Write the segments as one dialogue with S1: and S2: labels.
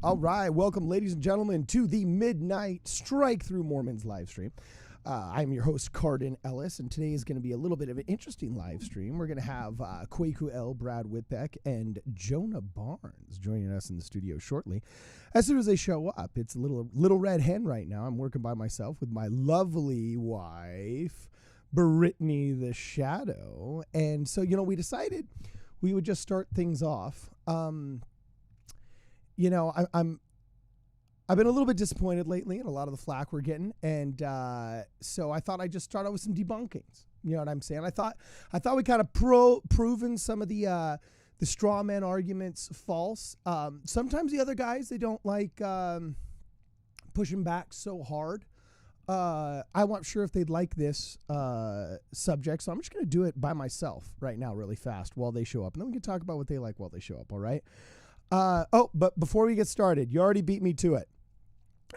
S1: All right, welcome, ladies and gentlemen, to the Midnight Strike Through Mormons live stream. I'm your host, Cardin Ellis, and today is going to be a little bit of an interesting live stream. We're going to have Kwaku L, Brad Whitbeck, and Jonah Barnes joining us in the studio shortly. As soon as they show up, it's a little red hen right now. I'm working by myself with my lovely wife, Brittany the Shadow. And so, we decided we would just start things off. I've been a little bit disappointed lately in a lot of the flack we're getting, and so I thought I'd just start out with some debunkings. You know what I'm saying? I thought we kind of proven some of the straw man arguments false. Sometimes the other guys, they don't like pushing back so hard. I'm not sure if they'd like this subject, so I'm just going to do it by myself right now really fast while they show up, and then we can talk about what they like while they show up, all right? But before we get started, you already beat me to it.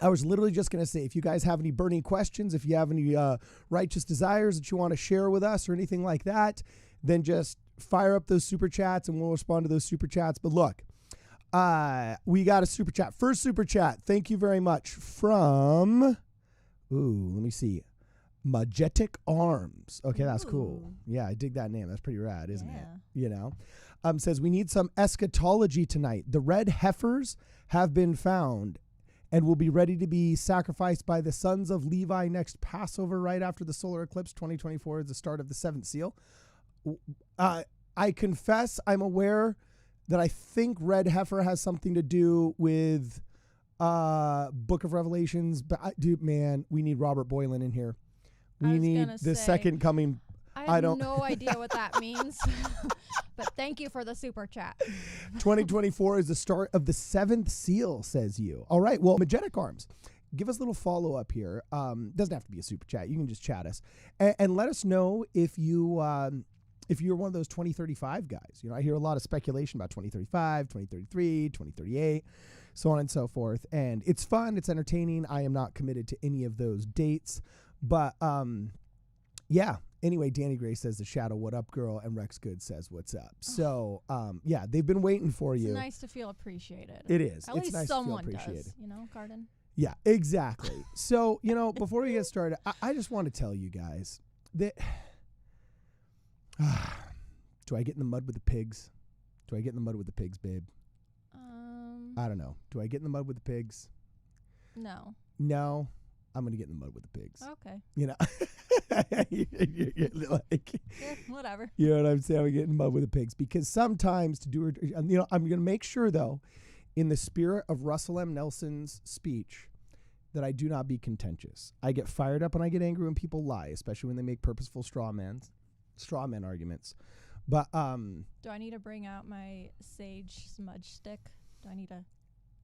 S1: I was literally just going to say, if you guys have any burning questions, if you have any righteous desires that you want to share with us or anything like that, then just fire up those super chats and we'll respond to those super chats. But look, we got a super chat. First super chat. Thank you very much from, let me see. Majetic Arms. Okay, that's cool. Yeah, I dig that name. That's pretty rad, isn't it? Says we need some eschatology tonight. The red heifers have been found and will be ready to be sacrificed by the sons of Levi next Passover, right after the solar eclipse. 2024 is the start of the seventh seal. I confess I'm aware that I think red heifer has something to do with Book of Revelations, but dude, man, we need Robert Boylan in here. We need the second coming.
S2: I have no idea what that means, but thank you for the super chat.
S1: 2024 is the start of the seventh seal, says you. All right, well, Majetic Arms, give us a little follow-up here. Doesn't have to be a super chat. You can just chat us. And let us know if you're one of those 2035 guys. I hear a lot of speculation about 2035, 2033, 2038, so on and so forth. And it's fun. It's entertaining. I am not committed to any of those dates. But, yeah. Anyway, Danny Gray says the Shadow, what up, girl? And Rex Good says, what's up? So, yeah, they've been waiting for you.
S2: It's nice to feel appreciated.
S1: It is.
S2: At least nice someone does, Garden.
S1: Yeah, exactly. So, before we get started, I just want to tell you guys that, do I get in the mud with the pigs? Do I get in the mud with the pigs, babe? I don't know. Do I get in the mud with the pigs?
S2: No.
S1: No. I'm going to get in the mud with the pigs.
S2: Okay.
S1: You're like,
S2: yeah, whatever.
S1: You know what I'm saying? I'm getting in the mud with the pigs because sometimes I'm going to make sure, though, in the spirit of Russell M. Nelson's speech, that I do not be contentious. I get fired up and I get angry when people lie, especially when they make purposeful straw man arguments. But
S2: do I need to bring out my sage smudge stick? Do I need to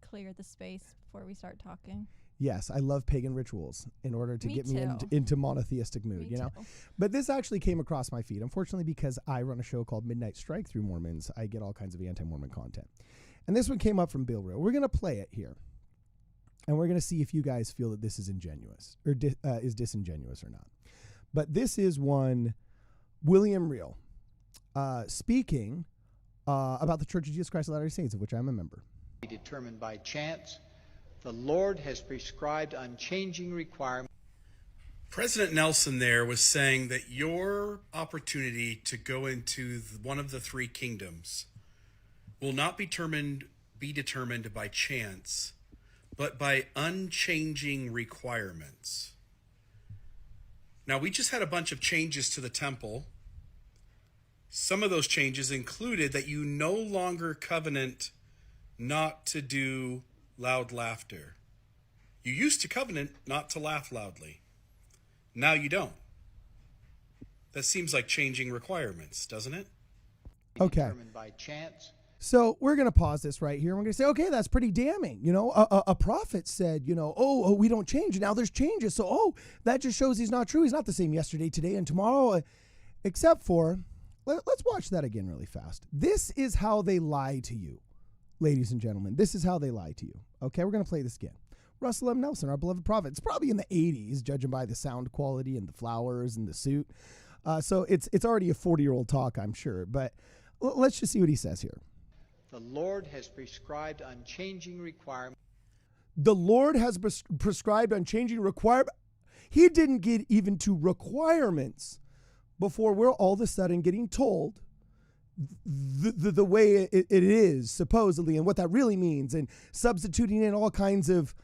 S2: clear the space before we start talking?
S1: Yes, I love pagan rituals in order to get me into monotheistic mood, But this actually came across my feed. Unfortunately, because I run a show called Midnight Strike Through Mormons, I get all kinds of anti-Mormon content. And this one came up from Bill Real. We're going to play it here. And we're going to see if you guys feel that this is ingenuous or is disingenuous or not. But this is one, William Real, speaking about the Church of Jesus Christ of Latter-day Saints, of which I'm a member.
S3: Determined by chance. The Lord has prescribed unchanging requirements.
S4: President Nelson there was saying that your opportunity to go into one of the three kingdoms will not be determined by chance, but by unchanging requirements. Now, we just had a bunch of changes to the temple. Some of those changes included that you no longer covenant not to do loud laughter. You used to covenant not to laugh loudly. Now you don't. That seems like changing requirements, doesn't it?
S1: Okay.
S3: Determined by chance.
S1: So we're going to pause this right here. We're going to say, okay, that's pretty damning. A prophet said, we don't change. Now there's changes. So, that just shows he's not true. He's not the same yesterday, today, and tomorrow, except for, let's watch that again really fast. This is how they lie to you. Ladies and gentlemen, this is how they lie to you. Okay, we're going to play this again. Russell M. Nelson, our beloved prophet. It's probably in the 80s, judging by the sound quality and the flowers and the suit. So it's already a 40-year-old talk, I'm sure. But let's just see what he says here.
S3: The Lord has prescribed unchanging requirements.
S1: The Lord has prescribed unchanging requirements. He didn't get even to requirements before we're all of a sudden getting told the way it is, supposedly, and what that really means, and substituting in all kinds of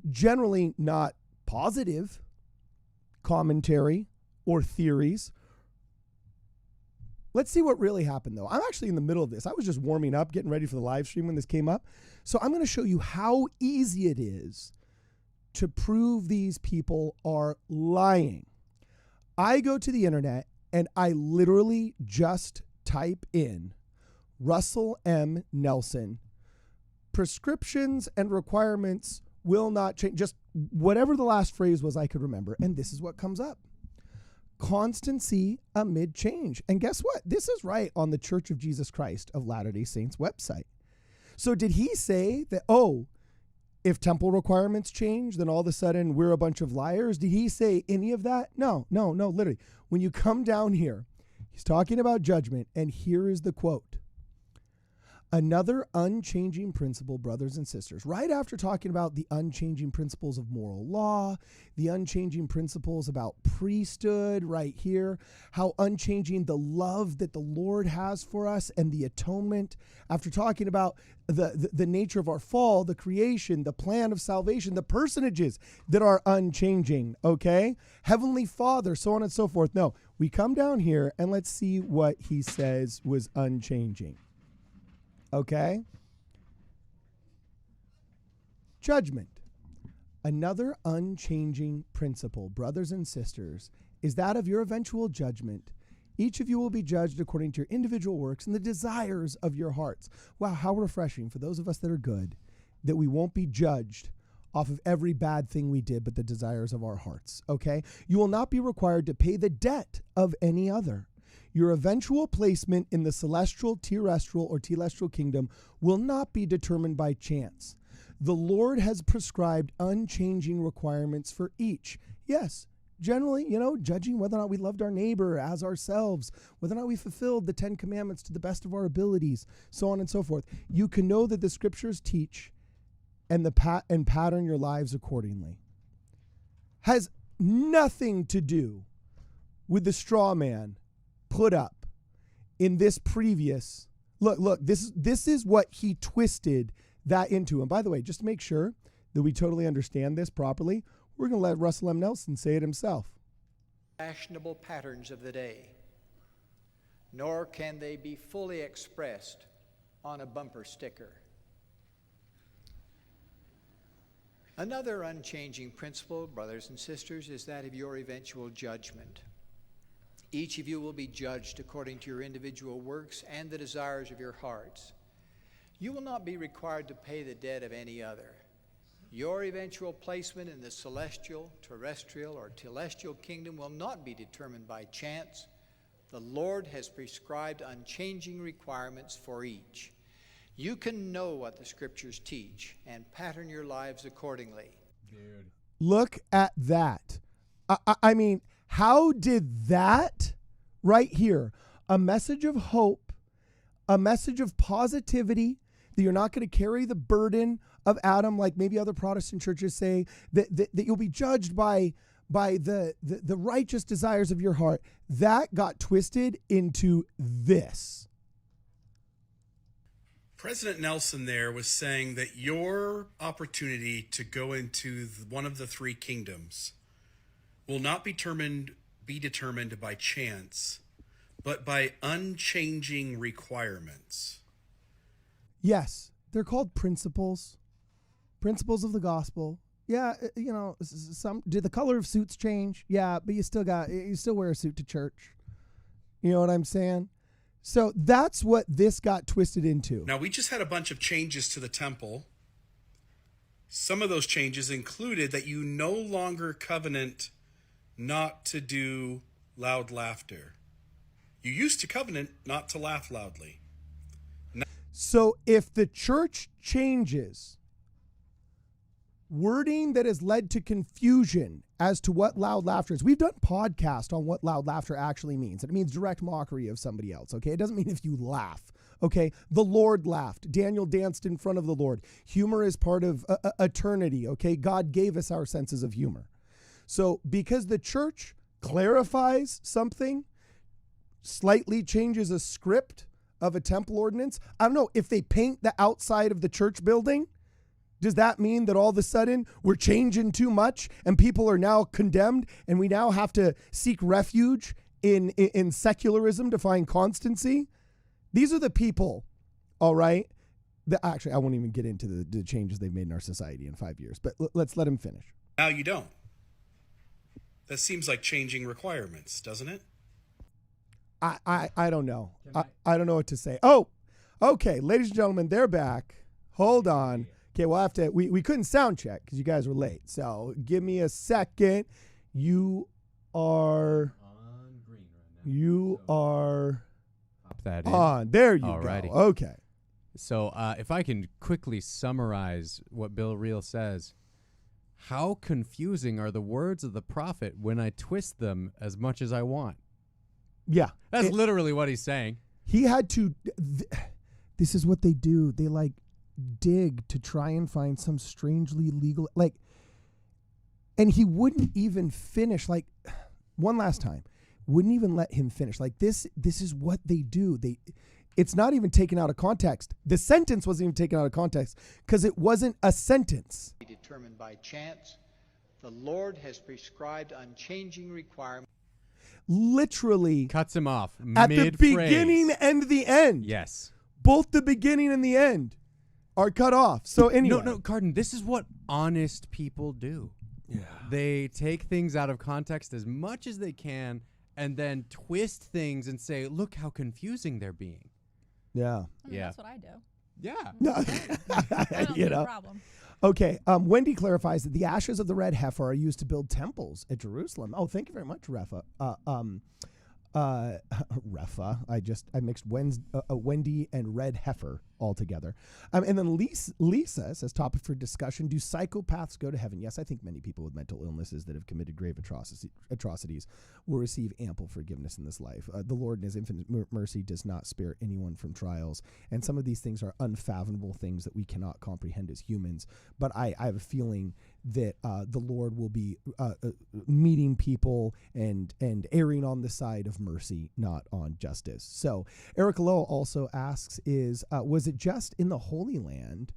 S1: generally not positive commentary or theories. Let's see what really happened, though. I'm actually in the middle of this. I was just warming up, getting ready for the live stream when this came up. So I'm going to show you how easy it is to prove these people are lying. I go to the internet and I literally just type in Russell M. Nelson, prescriptions and requirements will not change. Just whatever the last phrase was I could remember. And this is what comes up. Constancy amid change. And guess what? This is right on the Church of Jesus Christ of Latter-day Saints website. So did he say that, oh, if temple requirements change, then all of a sudden we're a bunch of liars? Did he say any of that? No, literally. When you come down here, he's talking about judgment, and here is the quote. Another unchanging principle, brothers and sisters, right after talking about the unchanging principles of moral law, the unchanging principles about priesthood right here, how unchanging the love that the Lord has for us and the atonement, after talking about the nature of our fall, the creation, the plan of salvation, the personages that are unchanging, okay? Heavenly Father, so on and so forth. No, we come down here and let's see what he says was unchanging. Okay? Judgment. Another unchanging principle, brothers and sisters, is that of your eventual judgment. Each of you will be judged according to your individual works and the desires of your hearts. Wow, how refreshing for those of us that are good, that we won't be judged off of every bad thing we did, but the desires of our hearts. Okay? You will not be required to pay the debt of any other. Your eventual placement in the celestial, terrestrial, or telestial kingdom will not be determined by chance. The Lord has prescribed unchanging requirements for each. Yes, generally, judging whether or not we loved our neighbor as ourselves, whether or not we fulfilled the 10 Commandments to the best of our abilities, so on and so forth. You can know that the scriptures teach and pattern your lives accordingly. Has nothing to do with the straw man put up in this previous look. This is what he twisted that into. And by the way, just to make sure that we totally understand this properly, we're going to let Russell M. Nelson say it himself.
S3: Fashionable patterns of the day, nor can they be fully expressed on a bumper sticker. Another unchanging principle, brothers and sisters, is that of your eventual judgment. Each of you will be judged according to your individual works and the desires of your hearts. You will not be required to pay the debt of any other. Your eventual placement in the celestial, terrestrial, or telestial kingdom will not be determined by chance. The Lord has prescribed unchanging requirements for each. You can know what the scriptures teach and pattern your lives accordingly.
S1: Dude. Look at that. I mean, how did that right here, a message of hope, a message of positivity, that you're not going to carry the burden of Adam like maybe other Protestant churches say, that you'll be judged by the righteous desires of your heart, that got twisted into this.
S4: President Nelson there was saying that your opportunity to go into one of the three kingdoms will not be determined by chance, but by unchanging requirements.
S1: Yes, they're called principles of the gospel. Yeah, did the color of suits change? Yeah, but you still wear a suit to church. You know what I'm saying? So that's what this got twisted into.
S4: Now, we just had a bunch of changes to the temple. Some of those changes included that you no longer covenant not to do loud laughter. You used to covenant not to laugh loudly.
S1: So if the church changes wording that has led to confusion as to what loud laughter is. We've done podcasts on what loud laughter actually means. It means direct mockery of somebody else, okay? It doesn't mean if you laugh, okay? The Lord laughed. Daniel danced in front of the Lord. Humor is part of eternity, okay? God gave us our senses of humor. So because the church clarifies something, slightly changes a script of a temple ordinance, I don't know, if they paint the outside of the church building, does that mean that all of a sudden we're changing too much and people are now condemned and we now have to seek refuge in secularism to find constancy? These are the people, all right, that actually I won't even get into the changes they've made in our society in 5 years, but let's let him finish.
S4: Now you don't. That seems like changing requirements, doesn't it?
S1: I don't know. I don't know what to say. Oh, okay, ladies and gentlemen, they're back. Hold on. Okay, we'll have to, we couldn't sound check because you guys were late. So give me a second. You are
S5: on green right now.
S1: You are
S5: Pop that in.
S1: on. There you
S5: Alrighty.
S1: go. Okay.
S5: So if I can quickly summarize what Bill Reel says, how confusing are the words of the prophet when I twist them as much as I want?
S1: Yeah.
S5: That's literally what he's saying.
S1: He had to, this is what they do. They like dig to try and find some strangely legal, like, and he wouldn't even finish, like, one last time, wouldn't even let him finish. Like, this is what they do. It's not even taken out of context. The sentence wasn't even taken out of context because it wasn't a sentence.
S3: Determined by chance, the Lord has prescribed unchanging requirements.
S1: Literally
S5: Cuts him off
S1: at the
S5: mid-phrase.
S1: beginning and the end.
S5: Yes.
S1: Both the beginning and the end are cut off. So anyway.
S5: No, Cardin, this is what honest people do.
S1: Yeah.
S5: They take things out of context as much as they can and then twist things and say, look how confusing they're being.
S1: Yeah.
S2: I mean,
S5: Yeah.
S2: That's what I do.
S5: Yeah.
S1: No.
S2: I don't
S1: You
S2: see
S1: know.
S2: a problem.
S1: Okay. Wendy clarifies that the ashes of the red heifer are used to build temples at Jerusalem. Oh, thank you very much, Refa. Refa. I mixed Wendy and red heifer all together. And then Lisa says, topic for discussion: do psychopaths go to heaven? Yes, I think many people with mental illnesses that have committed grave atrocities will receive ample forgiveness in this life. The Lord in his infinite mercy does not spare anyone from trials. And some of these things are unfathomable things that we cannot comprehend as humans. But I have a feeling that the Lord will be meeting people and erring on the side of mercy, not on justice. So Erica Lowe also asks, was it just in the Holy Land?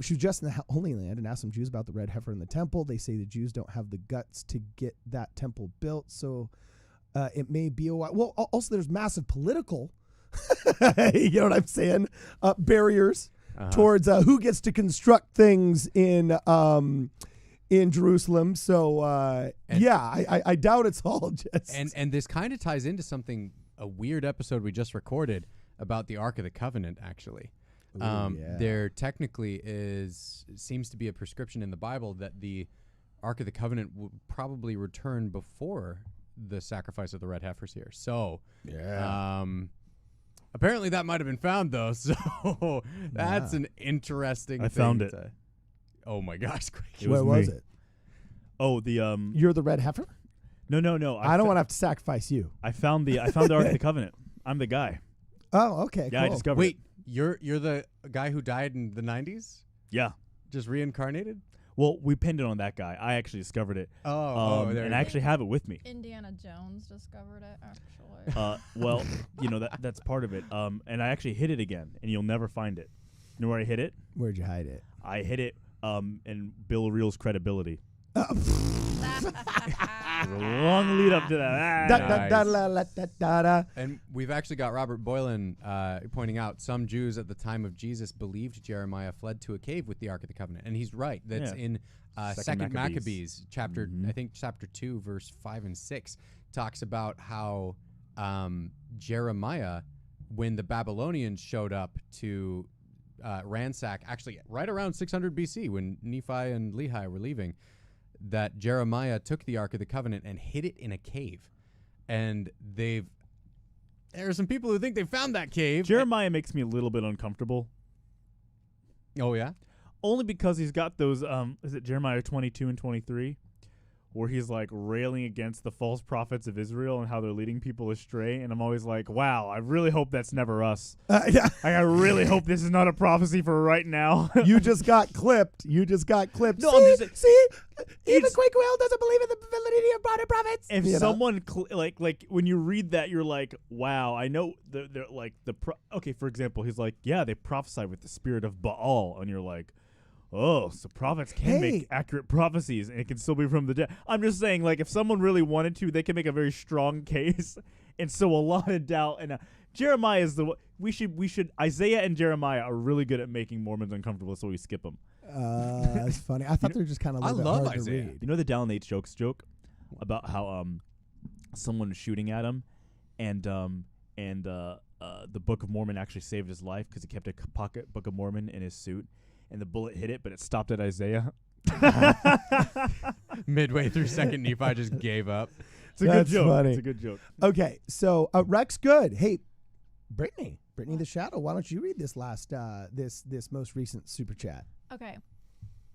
S1: She was just in the Holy Land and asked some Jews about the red heifer in the temple. They say the Jews don't have the guts to get that temple built, so it may be a while. Well, also there's massive political, you know what I'm saying, barriers towards who gets to construct things in Jerusalem. So I doubt it's all just.
S5: And this kind of ties into a weird episode we just recorded about the Ark of the Covenant, actually. There technically seems to be a prescription in the Bible that the Ark of the Covenant would probably return before the sacrifice of the red heifers here. So apparently that might have been found, though. So that's an interesting thing.
S6: I found it.
S5: Oh my gosh.
S1: Where was it?
S6: Oh, the
S1: You're the red heifer?
S6: No.
S1: I don't want to have to sacrifice you.
S6: I found the Ark of the Covenant. I'm the guy.
S1: Oh, okay.
S6: Yeah,
S1: cool.
S6: I discovered
S5: Wait,
S6: it.
S5: you're the guy who died in the 90s?
S6: Yeah.
S5: Just reincarnated?
S6: Well, we pinned it on that guy. I actually discovered it.
S5: There
S6: and I actually have it with me.
S2: Indiana Jones discovered it, actually.
S6: Well, that's part of it. And I actually hid it again, and you'll never find it. You know where I hid it?
S1: Where'd you hide it?
S6: I hid it in Bill Reel's credibility. There's a long lead up to that.
S5: And we've actually got Robert Boylan pointing out some Jews at the time of Jesus believed Jeremiah fled to a cave with the Ark of the Covenant. And he's right. That's in Second Maccabees chapter, I think chapter 2, verse 5 and 6, talks about how Jeremiah, when the Babylonians showed up to ransack, actually right around 600 BC, when Nephi and Lehi were leaving, that Jeremiah took the Ark of the Covenant and hid it in a cave. And there are some people who think they found that cave.
S6: Jeremiah makes me a little bit uncomfortable.
S5: Oh, yeah?
S6: only because he's got those. Is it Jeremiah 22 and 23? Where he's like railing against the false prophets of Israel and how they're leading people astray. And I'm always like, wow, I really hope that's never us.
S1: Yeah.
S6: I really hope this is not a prophecy for right now.
S1: You just got clipped. You just got clipped.
S6: No,
S1: see, even Quaker Will doesn't believe in the validity of broader prophets.
S6: If someone like when you read that, you're like, wow, I know they're like okay, for example, he's like, yeah, they prophesy with the spirit of Baal, and you're like, oh, so prophets can make accurate prophecies, and it can still be from the dead. I'm just saying, like, if someone really wanted to, they can make a very strong case, and sow a lot of doubt. And Jeremiah is we should Isaiah and Jeremiah are really good at making Mormons uncomfortable, so we skip them.
S1: That's funny. I thought they were just kind of. I
S5: love
S1: hard
S5: Isaiah.
S1: To read.
S6: You know the Dallin H. Jokes joke about how someone was shooting at him, and the Book of Mormon actually saved his life because he kept a pocket Book of Mormon in his suit. And the bullet hit it, but it stopped at Isaiah.
S5: Midway through Second Nephi, just gave up.
S6: It's a good joke. Funny. It's a good joke.
S1: Okay, so Rex, good. Hey, Brittany the Shadow, why don't you read this last this most recent super chat?
S2: Okay,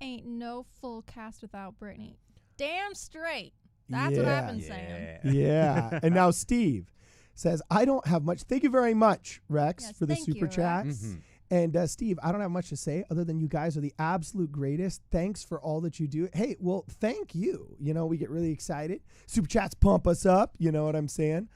S2: ain't no full cast without Brittany. Damn straight. That's what I've been saying.
S1: Yeah. And now Steve says, I don't have much. Thank you very much, Rex, for the super chat.
S2: Mm-hmm.
S1: And Steve, I don't have much to say other than you guys are the absolute greatest. Thanks for all that you do. Hey, well, thank you. You know, we get really excited. Super chats pump us up. You know what I'm saying?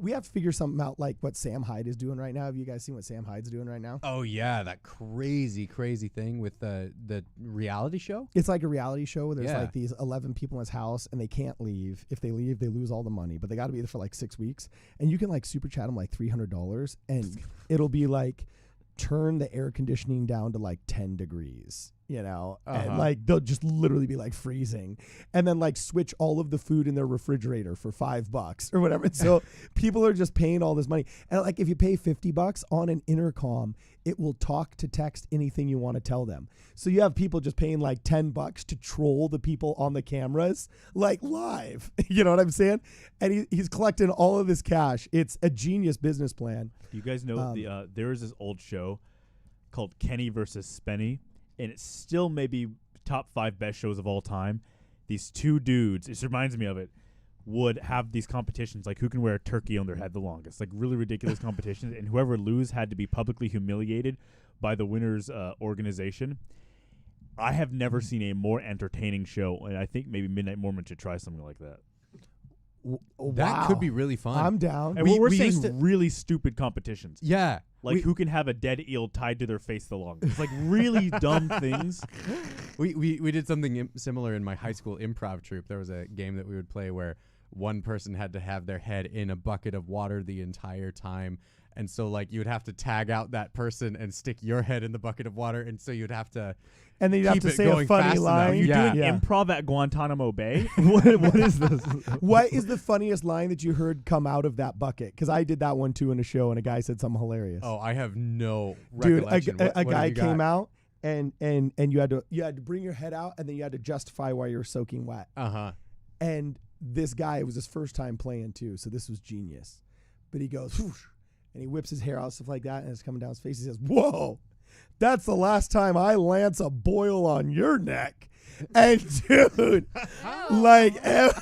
S1: We have to figure something out, like what Sam Hyde is doing right now. Have you guys seen what Sam Hyde's doing right now?
S5: Oh, yeah, that crazy thing with the reality show.
S1: It's like a reality show where there's like these 11 people in his house, and they can't leave. If they leave, they lose all the money, but they got to be there for like 6 weeks. And you can like super chat them like $300, and it'll be like, turn the air conditioning down to like 10 degrees, you know, and like they'll just literally be like freezing, and then like switch all of the food in their refrigerator for $5 or whatever. And so people are just paying all this money. And like if you pay $50 on an intercom, it will talk to text anything you want to tell them. So you have people just paying like $10 to troll the people on the cameras, like live. You know what I'm saying? And he's collecting all of this cash. It's a genius business plan.
S6: You guys know there is this old show called Kenny versus Spenny, and it's still maybe top 5 best shows of all time. These two dudes, it reminds me of it, would have these competitions, like who can wear a turkey on their head the longest, like really ridiculous competitions, and whoever lose had to be publicly humiliated by the winner's organization. I have never seen a more entertaining show, and I think maybe Midnight Mormon should try something like that.
S5: That could be really fun.
S1: I'm down.
S6: And we're saying really stupid competitions.
S5: Yeah.
S6: Like who can have a dead eel tied to their face the longest. Like really dumb things.
S5: We did something similar in my high school improv troupe. There was a game that we would play where one person had to have their head in a bucket of water the entire time. And so, like, you would have to tag out that person and stick your head in the bucket of water. And so you'd have to
S1: and then you'd have to say a funny line.
S6: You're doing improv at Guantanamo Bay? What is this?
S1: What is the funniest line that you heard come out of that bucket? Because I did that one, too, in a show, and a guy said something hilarious.
S5: Oh, I have no recollection.
S1: Dude, a guy came out, and you had to bring your head out, and then you had to justify why you were soaking wet. And this guy, it was his first time playing, too, so this was genius. But he goes, whoosh, and he whips his hair out, stuff like that, and it's coming down his face. He says, whoa, that's the last time I lance a boil on your neck. And, dude, like, that's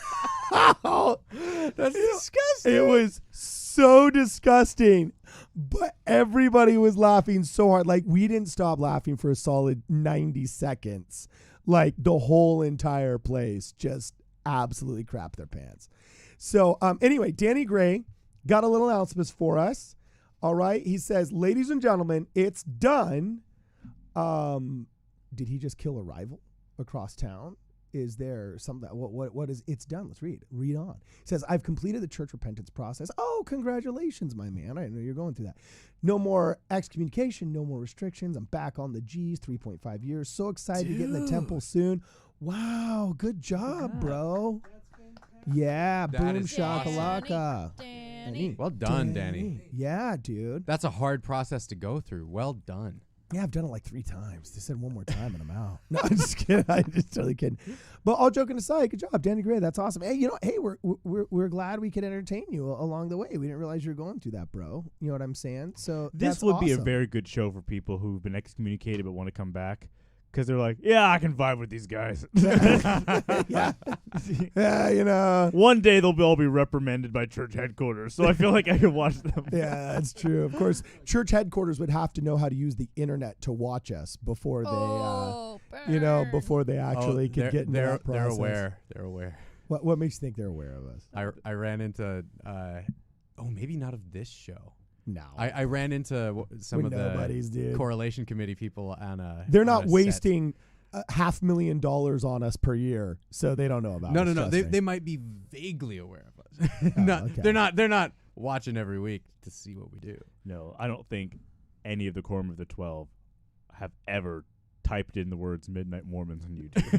S1: disgusting. It was so disgusting. But everybody was laughing so hard. Like, we didn't stop laughing for a solid 90 seconds. Like, the whole entire place just absolutely crapped their pants. So, anyway, Danny Gray got a little announcements for us. All right. He says, ladies and gentlemen, it's done. Did he just kill a rival across town? Is there something? What is it's done? Let's read on. He says, I've completed the church repentance process. Oh, congratulations, my man. I didn't know you're going through that. No more excommunication, no more restrictions. I'm back on the G's, 3.5 years. So excited to get in the temple soon. Wow, good job, bro. Yeah, boom shakalaka.
S2: Danny.
S5: Well done, Danny.
S1: Yeah, dude.
S5: That's a hard process to go through. Well done.
S1: Yeah, I've done it like 3 times. They said one more time and I'm out. No, I'm just kidding. I'm just totally kidding. But all joking aside, good job, Danny Gray. That's awesome. Hey, we're glad we could entertain you along the way. We didn't realize you were going through that, bro. You know what I'm saying? So
S6: this would be a very good show for people who've been excommunicated but want to come back. because they're like, yeah, I can vibe with these guys.
S1: Yeah. Yeah, you know.
S6: One day they'll all be reprimanded by church headquarters, so I feel like I can watch them.
S1: Yeah, that's true. Of course, church headquarters would have to know how to use the internet to watch us before they, before they actually could get into that process.
S5: They're aware. They're aware.
S1: What makes you think they're aware of us?
S5: I ran into, maybe not of this show.
S1: No.
S5: I ran into some of the correlation committee people on
S1: they're not wasting $500,000 on us per year, so they don't know about us.
S5: No. They might be vaguely aware of us.
S1: Okay.
S5: They're not watching every week to see what we do.
S6: No, I don't think any of the Quorum of the 12 have ever typed in the words Midnight Mormons on YouTube.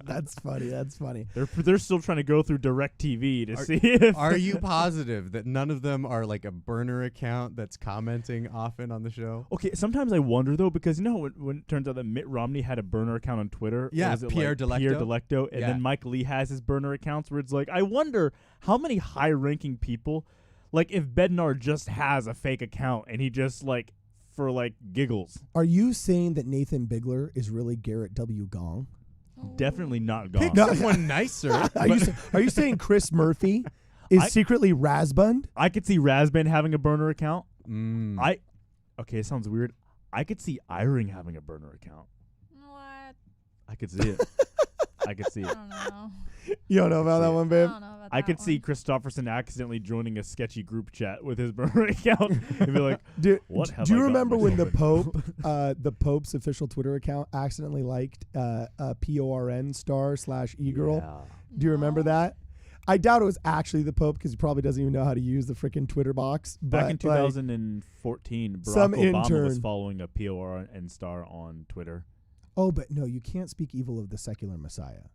S1: That's funny.
S6: They're still trying to go through DirecTV to see if...
S5: Are you positive that none of them are like a burner account that's commenting often on the show?
S6: Okay, sometimes I wonder, though, because when it turns out that Mitt Romney had a burner account on Twitter.
S5: Yeah, Pierre
S6: Delecto. And then Mike Lee has his burner accounts where it's like, I wonder how many high-ranking people, like if Bednar just has a fake account and he just like... for like giggles.
S1: Are you saying that Nathan Bigler is really Garrett W. Gong?
S6: Definitely not Gong.
S5: Pick someone nicer.
S1: Are you saying Chris Murphy is secretly Razbund?
S6: I could see Razband having a burner account. Okay, it sounds weird. I could see Eyring having a burner account.
S2: What?
S6: I could see it. I could see it.
S2: I don't know.
S1: You don't know about that one, babe?
S2: I don't know about
S6: I
S2: that
S6: could
S2: one.
S6: see Christopherson accidentally joining a sketchy group chat with his burner account and be like,
S1: do you remember when the
S6: myself
S1: Pope, the Pope's official Twitter account accidentally liked a PORN star/e-girl?
S6: Yeah.
S1: Do you remember that? I doubt it was actually the Pope because he probably doesn't even know how to use the freaking Twitter box.
S6: Back in 2014, Barack
S1: some
S6: Obama
S1: intern
S6: was following a PORN star on Twitter.
S1: Oh, but no, you can't speak evil of the secular Messiah.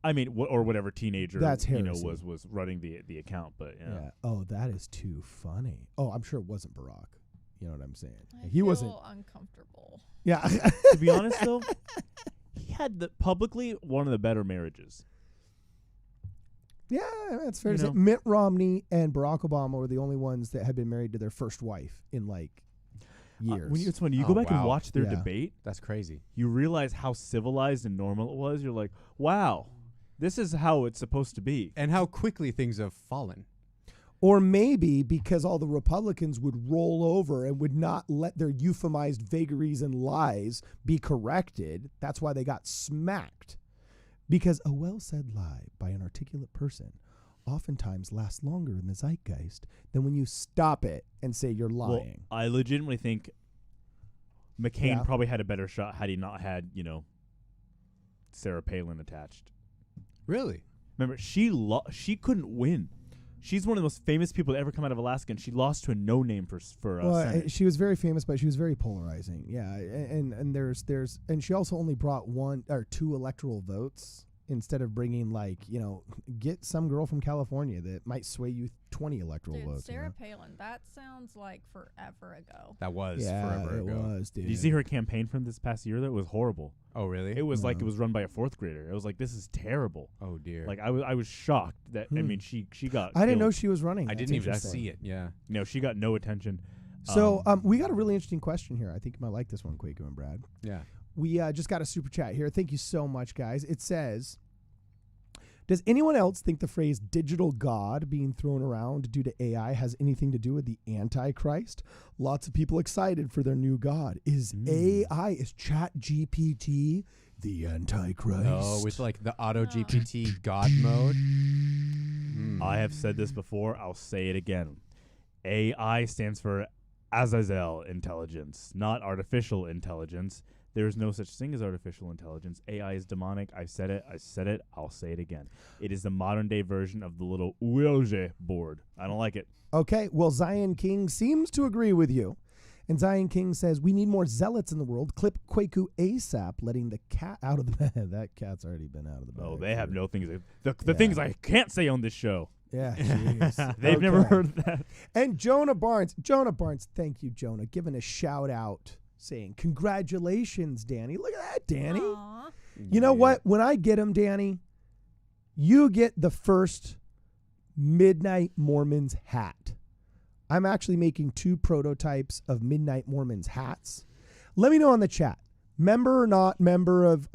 S6: I mean, or whatever teenager
S1: That's heresy.
S6: was running the account, but
S1: Yeah. Oh, that is too funny. Oh, I'm sure it wasn't Barack. You know what I'm saying?
S2: I
S1: He wasn't.
S2: feel uncomfortable.
S1: Yeah.
S6: To be honest, though, he had publicly one of the better marriages.
S1: Yeah, that's fair to say.
S6: know?
S1: Mitt Romney and Barack Obama were the only ones that had been married to their first wife in like years.
S6: It's funny. You go back and
S5: wow.
S6: watch their
S1: Yeah.
S6: debate,
S5: That's crazy.
S6: you realize how civilized and normal it was. You're like, wow, this is how it's supposed to be.
S5: And how quickly things have fallen.
S1: Or maybe because all the Republicans would roll over and would not let their euphemized vagaries and lies be corrected. That's why they got smacked. Because a well-said lie by an articulate person oftentimes lasts longer in the zeitgeist than when you stop it and say you're lying.
S6: Well, I legitimately think McCain probably had a better shot had he not had, Sarah Palin attached.
S5: Really?
S6: Remember, she couldn't win. She's one of the most famous people to ever come out of Alaska, and she lost to a no-name for Senate.
S1: She was very famous, but she was very polarizing. Yeah, and there's and she also only brought 1 or 2 electoral votes instead of bringing get some girl from California that might sway you 20 electoral
S2: Dude,
S1: votes.
S2: Sarah Palin, that sounds like forever ago.
S5: That was
S1: Yeah,
S5: forever
S1: it
S5: ago.
S1: was, dude.
S6: Did you see her campaign from this past year? That was horrible.
S5: Oh, really?
S6: It was like
S1: No.
S6: it was run by a 4th grader. It was like, this is terrible.
S5: Oh, dear.
S6: Like I was shocked that I mean she got.
S1: I didn't know
S6: killed.
S1: she was running.
S5: I
S1: That's
S5: didn't even
S1: interesting.
S5: see it. Yeah.
S6: No, she got no attention.
S1: So we got a really interesting question here. I think you might like this one, Quaco and Brad.
S5: Yeah.
S1: We just got a super chat here. Thank you so much, guys. It says, does anyone else think the phrase digital God being thrown around due to AI has anything to do with the Antichrist? Lots of people excited for their new God. Is AI, is ChatGPT the Antichrist?
S5: Oh, with like the auto GPT God mode.
S6: I have said this before. I'll say it again. AI stands for Azazel intelligence, not artificial intelligence. There is no such thing as artificial intelligence. AI is demonic. I said it. I'll say it again. It is the modern day version of the little Ouija board. I don't like it.
S1: Okay, well, Zion King seems to agree with you. And Zion King says, we need more zealots in the world. Clip Quaku ASAP, letting the cat out of the bag. That cat's already been out of the bag.
S6: Oh, they have no things. The things I can't say on this show.
S1: Yeah, jeez.
S6: They've never
S1: Okay.
S6: heard that.
S1: And Jonah Barnes, thank you, Jonah, giving a shout out, saying, congratulations, Danny. Look at that, Danny.
S2: Aw.
S1: You know what? When I get him, Danny, you get the first Midnight Mormons hat. I'm actually making 2 prototypes of Midnight Mormons hats. Let me know in the chat. member or not member of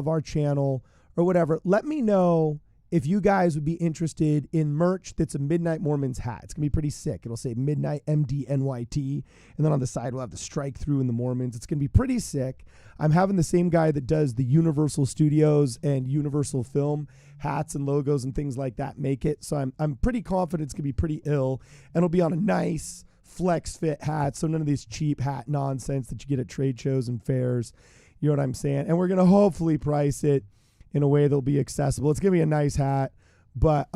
S1: our channel or whatever, let me know if you guys would be interested in merch that's a Midnight Mormons hat. It's going to be pretty sick. It'll say Midnight MDNYT, and then on the side we'll have the strike through in the Mormons. It's going to be pretty sick. I'm having the same guy that does the Universal Studios and Universal Film hats and logos and things like that make it. So I'm pretty confident it's going to be pretty ill, and it'll be on a nice flex fit hat, so none of these cheap hat nonsense that you get at trade shows and fairs. You know what I'm saying? And we're going to hopefully price it in a way that'll be accessible. It's going to be a nice hat. But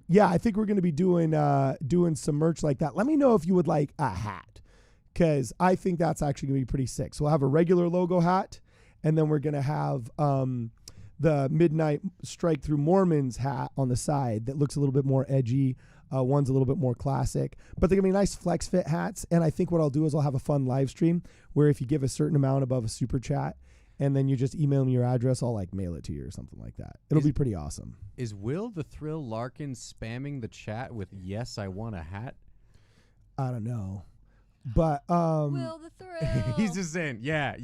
S1: yeah, I think we're going to be doing some merch like that. Let me know if you would like a hat, because I think that's actually going to be pretty sick. So we'll have a regular logo hat, and then we're going to have the Midnight Strike Through Mormons hat on the side that looks a little bit more edgy. One's a little bit more classic, but they're going to be nice flex fit hats. And I think what I'll do is I'll have a fun live stream where if you give a certain amount above a super chat, and then you just email me your address, I'll like mail it to you or something like that. It'll be pretty awesome.
S5: Is Will the Thrill Larkin spamming the chat with "Yes, I want a hat"?
S1: I don't know, but
S2: Will the Thrill.
S5: He's just saying, yeah.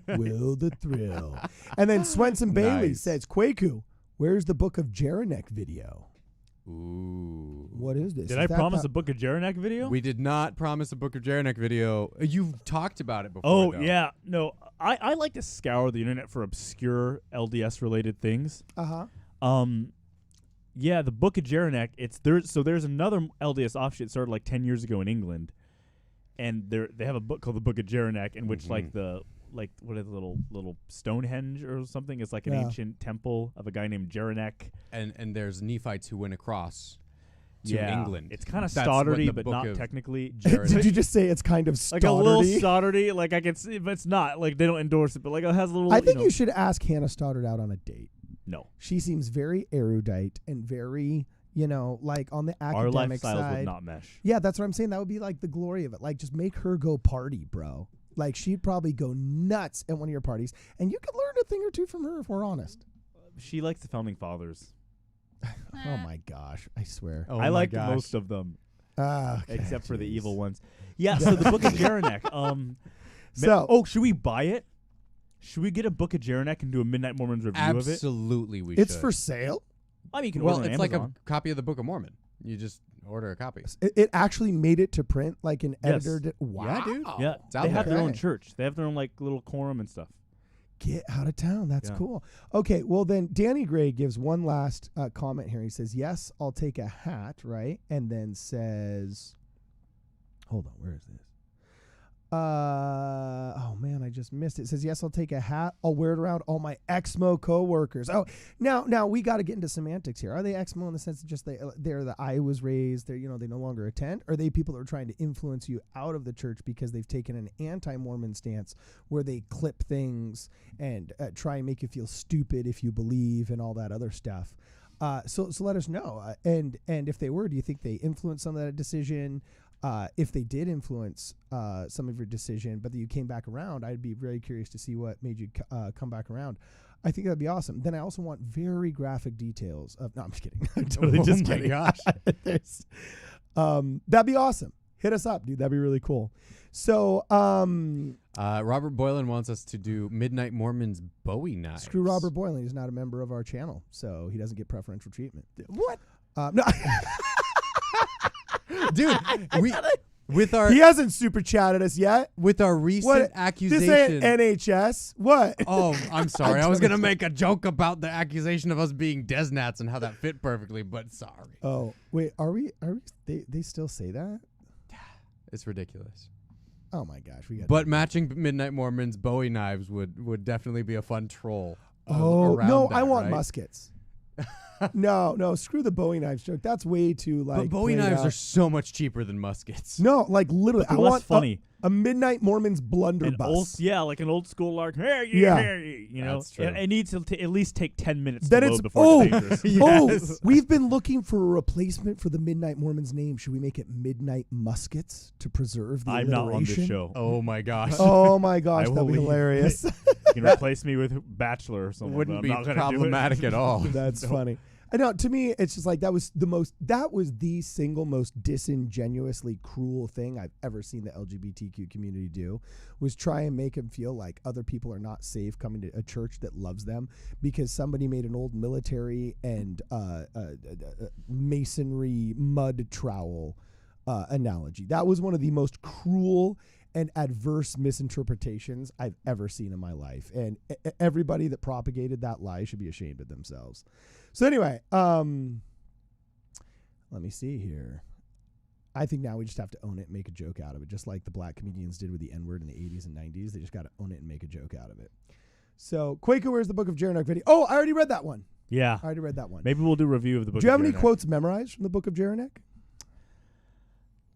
S1: Will the Thrill. And then Swenson Bailey
S5: Nice.
S1: says, Kwaku, where's the Book of Jaranek video?
S5: Ooh.
S1: What is this?
S6: Did
S1: Is
S6: I
S1: that
S6: promise
S1: the-
S6: a Book of Jaranek video?
S5: We did not promise a Book of Jaranek video. You've talked about it before.
S6: Oh,
S5: though.
S6: yeah. No, I like to scour the internet for obscure LDS-related things.
S1: Uh-huh.
S6: Yeah, the Book of Jaranek, there's another LDS offshoot that started like 10 years ago in England, and they have a book called the Book of Jaranek, in which what is the little Stonehenge or something? It's like an ancient temple of a guy named Jaranek.
S5: And there's Nephites who went across to
S6: Yeah,
S5: England.
S6: it's kind of
S5: That's what
S6: stoddardy,
S5: the
S6: but
S5: book
S6: not
S5: of
S6: technically.
S1: Did you just say it's kind of
S6: like a little
S1: stoddardy?
S6: stoddardy? Like I can see, but it's not. Like they don't endorse it, but like it has a little.
S1: I think
S6: you
S1: you should ask Hannah Stoddard out on a date.
S6: No,
S1: She seems very erudite and very, like on the
S6: our
S1: academic
S6: lifestyles
S1: side.
S6: would not mesh.
S1: Yeah, that's what I'm saying. That would be like the glory of it. Like, just make her go party, bro. Like, she'd probably go nuts at one of your parties, and you could learn a thing or two from her if we're honest.
S6: She likes the founding fathers.
S1: Oh my gosh, I swear.
S5: Oh
S6: I
S5: my
S6: like
S5: gosh.
S6: most of them,
S1: Okay,
S6: except for the
S1: jeez.
S6: evil ones. Yeah. So the Book of Jaranek.
S1: So-
S6: should we buy it? Should we get a Book of Jaranek and do a Midnight Mormons review of it?
S5: Absolutely, we
S1: It's
S5: should.
S1: for sale.
S6: I mean, you can
S5: well,
S6: order on
S5: it's like a
S6: Amazon.
S5: copy of the Book of Mormon. You just order a copy.
S1: It actually made it to print, like an
S6: Yes.
S1: editor did. Wow.
S5: Yeah, dude.
S6: Yeah,
S5: It's out
S6: they have
S5: there.
S6: their own
S1: Okay.
S6: church. They have their own like little quorum and stuff.
S1: Get out of town. That's
S6: Yeah.
S1: cool. Okay, well then Danny Gray gives one last comment here. He says, yes, I'll take a hat, right? And then says, hold on, where is this? Oh man, I just missed it. It says, yes, I'll take a hat. I'll wear it around all my Ex-mo coworkers. Oh, now we got to get into semantics here. Are they Ex-mo in the sense that just they're the I was raised, they no longer attend? Are they people that are trying to influence you out of the church because they've taken an anti-Mormon stance where they clip things and try and make you feel stupid if you believe and all that other stuff? So let us know. And if they were, do you think they influenced some of that decision? If they did influence some of your decision, but that you came back around, I'd be very curious to see what made you come back around. I think that'd be awesome. Then I also want very graphic details of. No, I'm just kidding. I'm totally just
S5: my
S1: kidding.
S5: gosh.
S1: That'd be awesome. Hit us up, dude. That'd be really cool. So,
S5: Robert Boylan wants us to do Midnight Mormon's Bowie knives.
S1: screw Robert Boylan. He's not a member of our channel, so he doesn't get preferential treatment. What? No.
S5: Dude, with our
S1: He hasn't super chatted us yet.
S5: recent
S1: What?
S5: accusation.
S1: This ain't NHS. What?
S5: Oh, I'm sorry.
S1: I'm
S5: I was
S1: totally
S5: gonna make a joke about the accusation of us being Desnats and how that fit perfectly, but sorry,
S1: Oh, wait. Are we? They still say that?
S5: it's ridiculous.
S1: Oh my gosh, we got.
S5: But matching Midnight Mormon's Bowie knives would definitely be a fun troll.
S1: Oh
S5: around
S1: no,
S5: that,
S1: I want
S5: right?
S1: muskets. No, screw the Bowie knives joke. That's way too like.
S5: But Bowie
S1: played
S5: knives
S1: out.
S5: are so much cheaper than muskets.
S1: No, like literally.
S6: But
S1: I
S6: they're less
S1: want
S6: funny.
S1: a Midnight Mormon's blunderbuss.
S6: Like an old school lark. Hey,
S1: Yeah.
S6: you know,
S5: That's true.
S6: it needs to at least take 10 minutes
S1: Then
S6: to
S1: it's
S6: load before it's dangerous.
S5: Yes.
S1: Oh, we've been looking for a replacement for the Midnight Mormon's name. Should we make it Midnight Muskets to preserve the
S6: I'm not on this
S1: alliteration?
S6: show.
S5: Oh my gosh.
S1: Oh my gosh,
S6: I
S1: that'd be
S6: will leave.
S1: hilarious.
S6: You can replace me with Bachelor or something.
S5: Wouldn't
S6: but
S5: be
S6: I'm not gonna do it.
S5: problematic at all.
S1: That's funny. I know. To me, it's just like that was the single most disingenuously cruel thing I've ever seen the LGBTQ community do, was try and make them feel like other people are not safe coming to a church that loves them because somebody made an old military and masonry mud trowel analogy. That was one of the most cruel and adverse misinterpretations I've ever seen in my life. And everybody that propagated that lie should be ashamed of themselves. So anyway, let me see here. I think now we just have to own it and make a joke out of it, just like the black comedians did with the N-word in the 80s and 90s. They just got to own it and make a joke out of it. So Quaker, where's the Book of Jaranek video? Oh, I already read that one.
S6: Yeah.
S1: I already read that one.
S6: Maybe we'll do a review of the book.
S1: Do you have
S6: of
S1: any
S6: Jaranek.
S1: quotes memorized from the Book of Jaranek?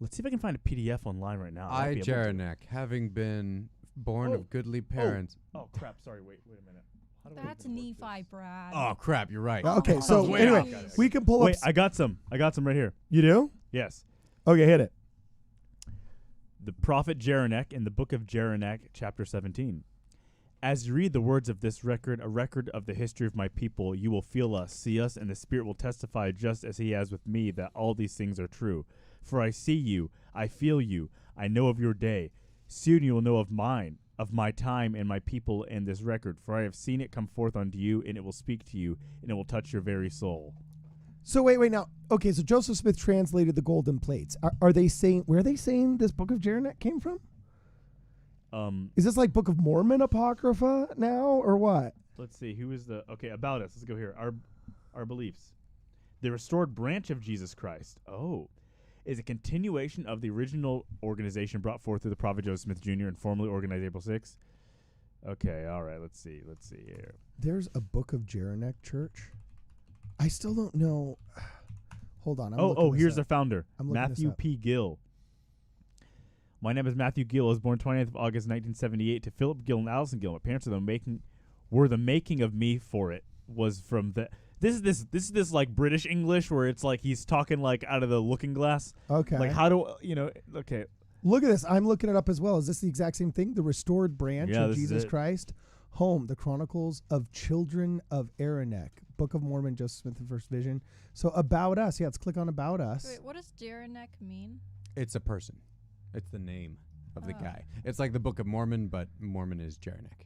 S6: Let's see if I can find a PDF online right now.
S5: I, Jaranek, having been born of goodly parents.
S6: Oh crap! Sorry, wait a minute. How do I
S2: That's
S6: even work
S2: Nephi,
S6: this?
S2: Brad.
S5: Oh crap! You're right.
S1: Okay, so
S5: Way
S1: anyway,
S5: off.
S1: we can pull
S6: Wait,
S1: up.
S6: I got some right here.
S1: You do?
S6: Yes.
S1: Okay, hit it.
S6: The prophet Jaranek in the book of Jaranek, chapter 17. As you read the words of this record, a record of the history of my people, you will feel us, see us, and the Spirit will testify just as he has with me that all these things are true. For I see you, I feel you, I know of your day. Soon you will know of mine, of my time and my people in this record. For I have seen it come forth unto you, and it will speak to you, and it will touch your very soul.
S1: So wait now. Okay, so Joseph Smith translated the golden plates. Are they saying, where are they saying this Book of Jaranek came from? Is this like Book of Mormon Apocrypha now, or what?
S6: Let's see, who is about us. Let's go here. Our beliefs. The restored branch of Jesus Christ. Oh. Is a continuation of the original organization brought forth through the prophet Joseph Smith Jr. and formally organized April 6th. Okay, all right, let's see here.
S1: There's a Book of Jaranek church. I still don't know. Hold on.
S6: Here's the founder,
S1: I'm looking
S6: Matthew
S1: this up.
S6: P. Gill. My name is Matthew Gill. I was born 29th of August 1978 to Philip Gill and Allison Gill. My parents were the making of me for it. Was from the this is like British English where it's like he's talking like out of the looking glass.
S1: Okay.
S6: Like how do okay.
S1: Look at this. I'm looking it up as well. Is this the exact same thing? The restored branch
S6: Yeah,
S1: of
S6: this is
S1: Jesus
S6: it.
S1: Christ. Home, the Chronicles of Children of Jaranek. Book of Mormon, Joseph Smith, the First Vision. So about us. Yeah, let's click on about us.
S2: Wait, what does Jaranek mean?
S5: It's a person. It's the name of the
S2: Oh.
S5: guy. It's like the Book of Mormon, but Mormon is Jaranek.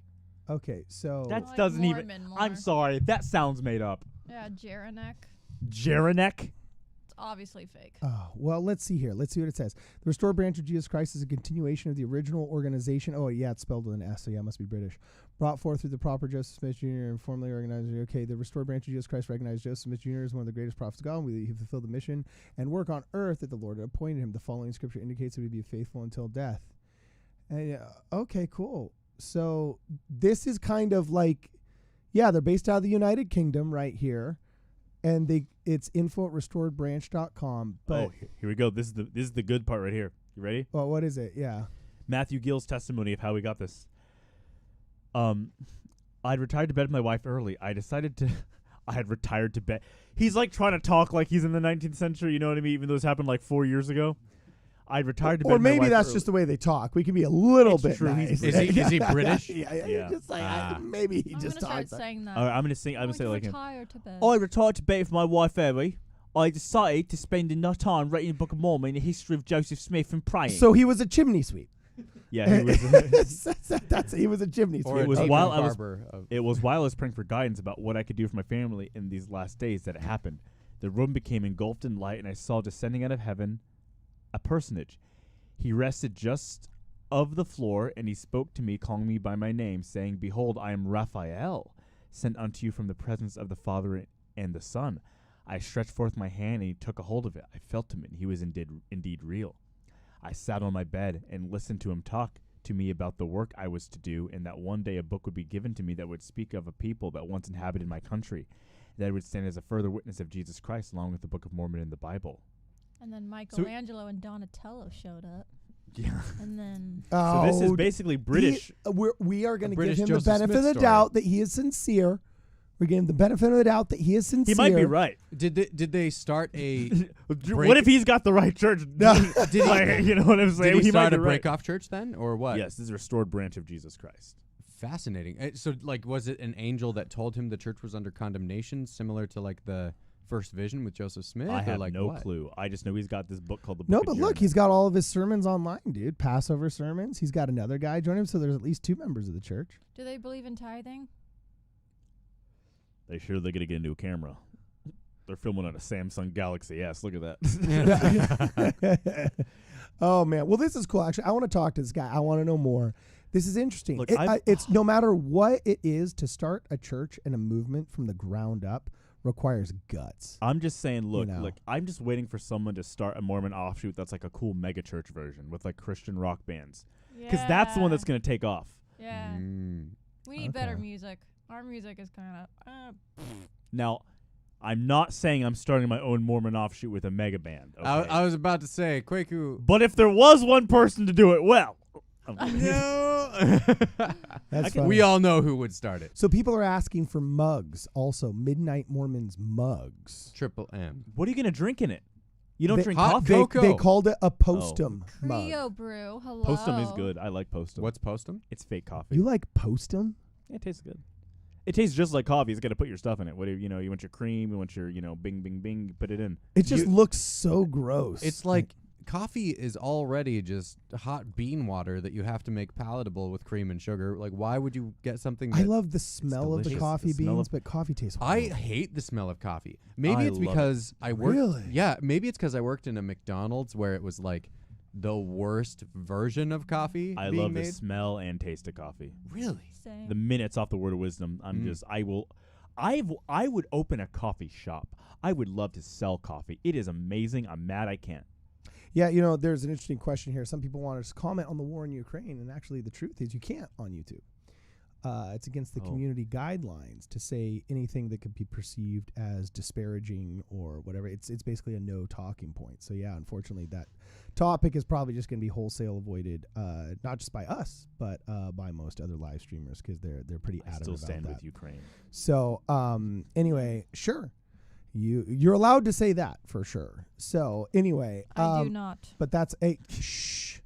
S1: Okay, so
S6: That
S2: like
S6: doesn't
S2: Mormon
S6: even.
S2: more.
S6: I'm sorry. That sounds made up.
S2: Yeah, Jaranek.
S6: Jaranek.
S2: It's obviously fake.
S1: oh, well, let's see here. Let's see what it says. The restored branch of Jesus Christ is a continuation of the original organization. Oh, yeah, it's spelled with an S, so yeah, it must be British. Brought forth through the proper Joseph Smith Jr. and formally organized. Okay, the restored branch of Jesus Christ recognized Joseph Smith Jr. as one of the greatest prophets of God. He fulfilled the mission and work on earth that the Lord had appointed him. The following scripture indicates that he'd be faithful until death. And, okay, cool. So this is kind of like, yeah, they're based out of the United Kingdom right here. And it's info@restoredbranch.com. But
S6: here we go. This is the good part right here. You ready?
S1: well, what is it? Yeah.
S6: Matthew Gill's testimony of how we got this. I'd retired to bed with my wife early. I had retired to bed. He's like trying to talk like he's in the 19th century, you know what I mean? Even though this happened like 4 years ago. I'd retired to bed
S1: Or
S6: with my
S1: maybe
S6: wife
S1: that's
S6: early.
S1: just the way they talk. We can be a little
S6: It's
S1: bit
S6: true.
S1: nice.
S5: Is he British?
S1: Yeah. Just like, maybe he
S2: I'm
S1: just
S2: gonna
S1: talks.
S2: start saying that.
S6: All right, I'm gonna say it like him.
S2: Retired to bed.
S6: I retired to bed with my wife early. I decided to spend enough time reading the Book of Mormon, the history of Joseph Smith, and praying.
S1: So he was a chimney sweep.
S6: yeah, he was.
S1: He was a chimney sweep.
S5: Or
S6: It was
S5: a
S6: while
S5: Deacon
S6: I was-
S5: barber of-
S6: It was while I was praying for guidance about what I could do for my family in these last days that it happened. The room became engulfed in light, and I saw descending out of heaven a personage. He rested just of the floor, and he spoke to me, calling me by my name, saying, Behold, I am Raphael, sent unto you from the presence of the Father and the Son. I stretched forth my hand, and he took a hold of it. I felt him, and he was indeed real. I sat on my bed and listened to him talk to me about the work I was to do, and that one day a book would be given to me that would speak of a people that once inhabited my country, that would stand as a further witness of Jesus Christ, along with the Book of Mormon and the Bible.
S2: And then Michelangelo and Donatello showed up.
S6: Yeah.
S2: And then
S6: So this is basically British.
S1: We are going to give
S5: British
S1: him
S5: Joseph
S1: the benefit
S5: Smith
S1: of the
S5: story.
S1: doubt that he is sincere. We're giving him the benefit of the doubt that he is sincere.
S6: He might be right.
S5: Did they start a
S6: What if he's got the right church?
S5: Did he-
S6: Like, you know what I'm saying?
S5: did he
S6: might
S5: start
S6: be
S5: a
S6: right.
S5: breakoff church then, or what?
S6: Yes, this is a restored branch of Jesus Christ.
S5: Fascinating. So, like, was it an angel that told him the church was under condemnation, similar to like the first vision with Joseph Smith?
S6: I
S5: or
S6: have
S5: like
S6: no
S5: what?
S6: clue. I just know he's got this book called the
S1: No,
S6: Book
S1: but
S6: of
S1: look,
S6: Jaranek.
S1: he's got all of his sermons online, dude. Passover sermons. He's got another guy joining him, so there's at least 2 members of the church.
S2: Do they believe in tithing?
S6: They sure they're going to get a new camera. They're filming on a Samsung Galaxy S. Look at that.
S1: Oh, man. Well, this is cool. Actually, I want to talk to this guy. I want to know more. This is interesting.
S6: Look,
S1: It's no matter what it is to start a church and a movement from the ground up requires guts.
S6: I'm just saying, look,
S1: You know.
S6: look, I'm just waiting for someone to start a Mormon offshoot that's like a cool mega church version with like Christian rock bands. Because that's the one that's going to take off.
S2: Yeah. We need better music. Our music is kind of.
S6: Now, I'm not saying I'm starting my own Mormon offshoot with a mega band. Okay?
S5: I was about to say, Kwaku.
S6: But if there was one person to do it well.
S5: No.
S1: That's funny.
S5: We all know who would start it.
S1: So people are asking for mugs also. Midnight Mormons mugs.
S5: Triple M.
S6: What are you going to drink in it? You don't
S1: They-
S6: drink
S5: hot
S6: coffee?
S5: cocoa.
S1: They called it a postum mug.
S2: Creo brew. Hello.
S6: Postum is good. I like Postum.
S5: What's Postum?
S6: It's fake coffee.
S1: You like postum?
S6: Yeah, it tastes good. It tastes just like coffee. It's got to put your stuff in it. What do you know? You want your cream. You want your bing bing bing. You put it in.
S1: It just looks so gross.
S5: It's like coffee is already just hot bean water that you have to make palatable with cream and sugar. Like, why would you get something?
S1: I
S5: that-
S1: love the smell of the
S6: delicious.
S1: coffee
S6: The smell
S1: beans,
S6: of-
S1: but coffee tastes
S5: I
S1: horrible.
S5: hate the smell of coffee. Maybe
S6: I
S5: it's
S6: love it.
S5: because I worked.
S1: Really?
S5: Yeah, maybe it's because I worked in a McDonald's where it was like the worst version of coffee.
S6: I
S5: being
S6: love
S5: made.
S6: the smell and taste of coffee.
S5: Really?
S2: Same.
S6: The minutes off the word of wisdom, I would open a coffee shop. I would love to sell coffee. It is amazing. I'm mad I can't.
S1: Yeah, there's an interesting question here. Some people want us to comment on the war in Ukraine, and actually the truth is you can't on YouTube. It's against the community guidelines to say anything that could be perceived as disparaging or whatever. It's basically a no talking point. So yeah, unfortunately that topic is probably just going to be wholesale avoided, not just by us, but by most other live streamers because they're pretty
S6: I
S1: adamant
S6: still
S1: about
S6: stand
S1: that.
S6: with Ukraine.
S1: So anyway, sure. You're allowed to say that for sure. So anyway,
S2: I do not.
S1: but that's shh.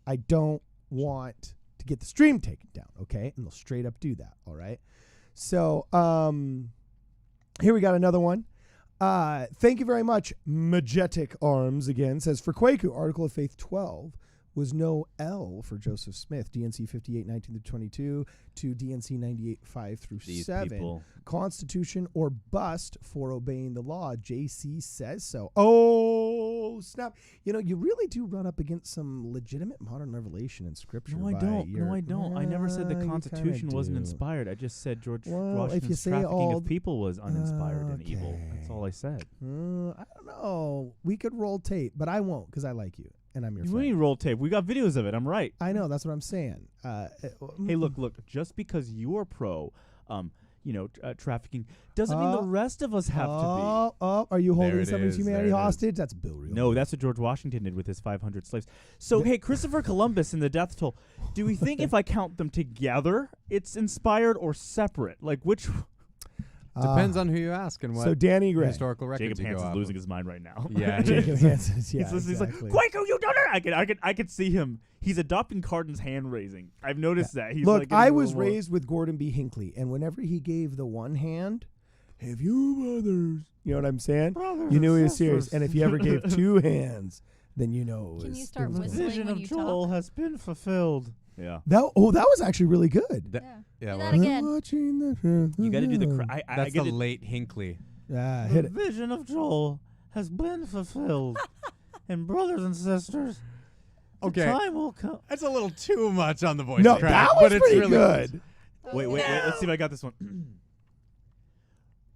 S1: I don't want to get the stream taken down, okay? And they'll straight up do that, all right? So here we got another one. Thank you very much. Majetic Arms again says for Kwaku, Article of Faith 12 was no L for Joseph Smith, DNC 58, 19 through 22 to DNC 98, 5 through
S6: These
S1: 7.
S6: people.
S1: Constitution or bust for obeying the law. JC says so. Oh, snap. You really do run up against some legitimate modern revelation in Scripture.
S6: No, I don't. I never said the
S1: you
S6: Constitution
S1: kinda
S6: wasn't
S1: do.
S6: inspired. I just said George
S1: Well, if you
S6: Washington's
S1: say
S6: trafficking
S1: all
S6: of people was uninspired and evil.
S1: Okay.
S6: That's all I said.
S1: I don't know. We could roll tape, but I won't because I like you and I'm your
S6: You
S1: friend.
S6: need roll tape. We got videos of it. I'm right.
S1: I know. That's what I'm saying.
S6: Hey, look. Just because you're pro, trafficking doesn't mean the rest of us have to
S1: Oh, are you holding
S5: it
S1: somebody's
S5: is,
S1: humanity
S5: there it is.
S1: hostage? That's Bill
S6: be.
S1: Real.
S6: No, that's what George Washington did with his 500 slaves. So, hey, Christopher Columbus and the death toll. Do we think if I count them together, it's inspired or separate? Like which?
S5: Depends on who you ask and what
S1: So Danny Gray.
S5: historical records
S6: Jacob
S5: you go
S6: Hanson's
S5: off
S6: losing
S5: of.
S6: his mind right now.
S5: Yeah,
S1: Jacob Hanson's, yeah,
S6: He's like,
S1: exactly.
S6: Kwaku, you done it! I could see him. He's adopting Cardin's hand raising. I've noticed that. He's
S1: Look,
S6: like
S1: I
S6: getting a
S1: was
S6: little more-
S1: raised with Gordon B. Hinckley, and whenever he gave the one hand, have you brothers? You know what I'm saying?
S6: Brothers
S1: You knew
S6: and
S1: he was serious.
S6: sisters.
S1: And if you ever gave two hands, then you know it was.
S2: Can you start
S1: it was
S2: whistling
S1: good.
S6: vision
S2: when
S6: of
S2: you
S6: Joel
S2: talk?
S6: has been fulfilled. Yeah.
S1: That was actually really good.
S5: That-
S2: Yeah.
S5: yeah,
S2: Do
S5: well,
S2: that again.
S1: Watching the
S6: You got to do the. I
S5: that's
S6: get
S5: the
S6: it.
S5: late Hinckley.
S1: hit
S6: The
S1: it.
S6: vision of Joel has been fulfilled, and brothers and sisters,
S5: Okay.
S6: the time will come.
S5: That's a little too much on the voice
S1: No,
S5: crack,
S1: that
S5: but
S1: was
S5: it's
S1: pretty
S5: really
S1: good.
S6: Wait. Let's see if I got this one.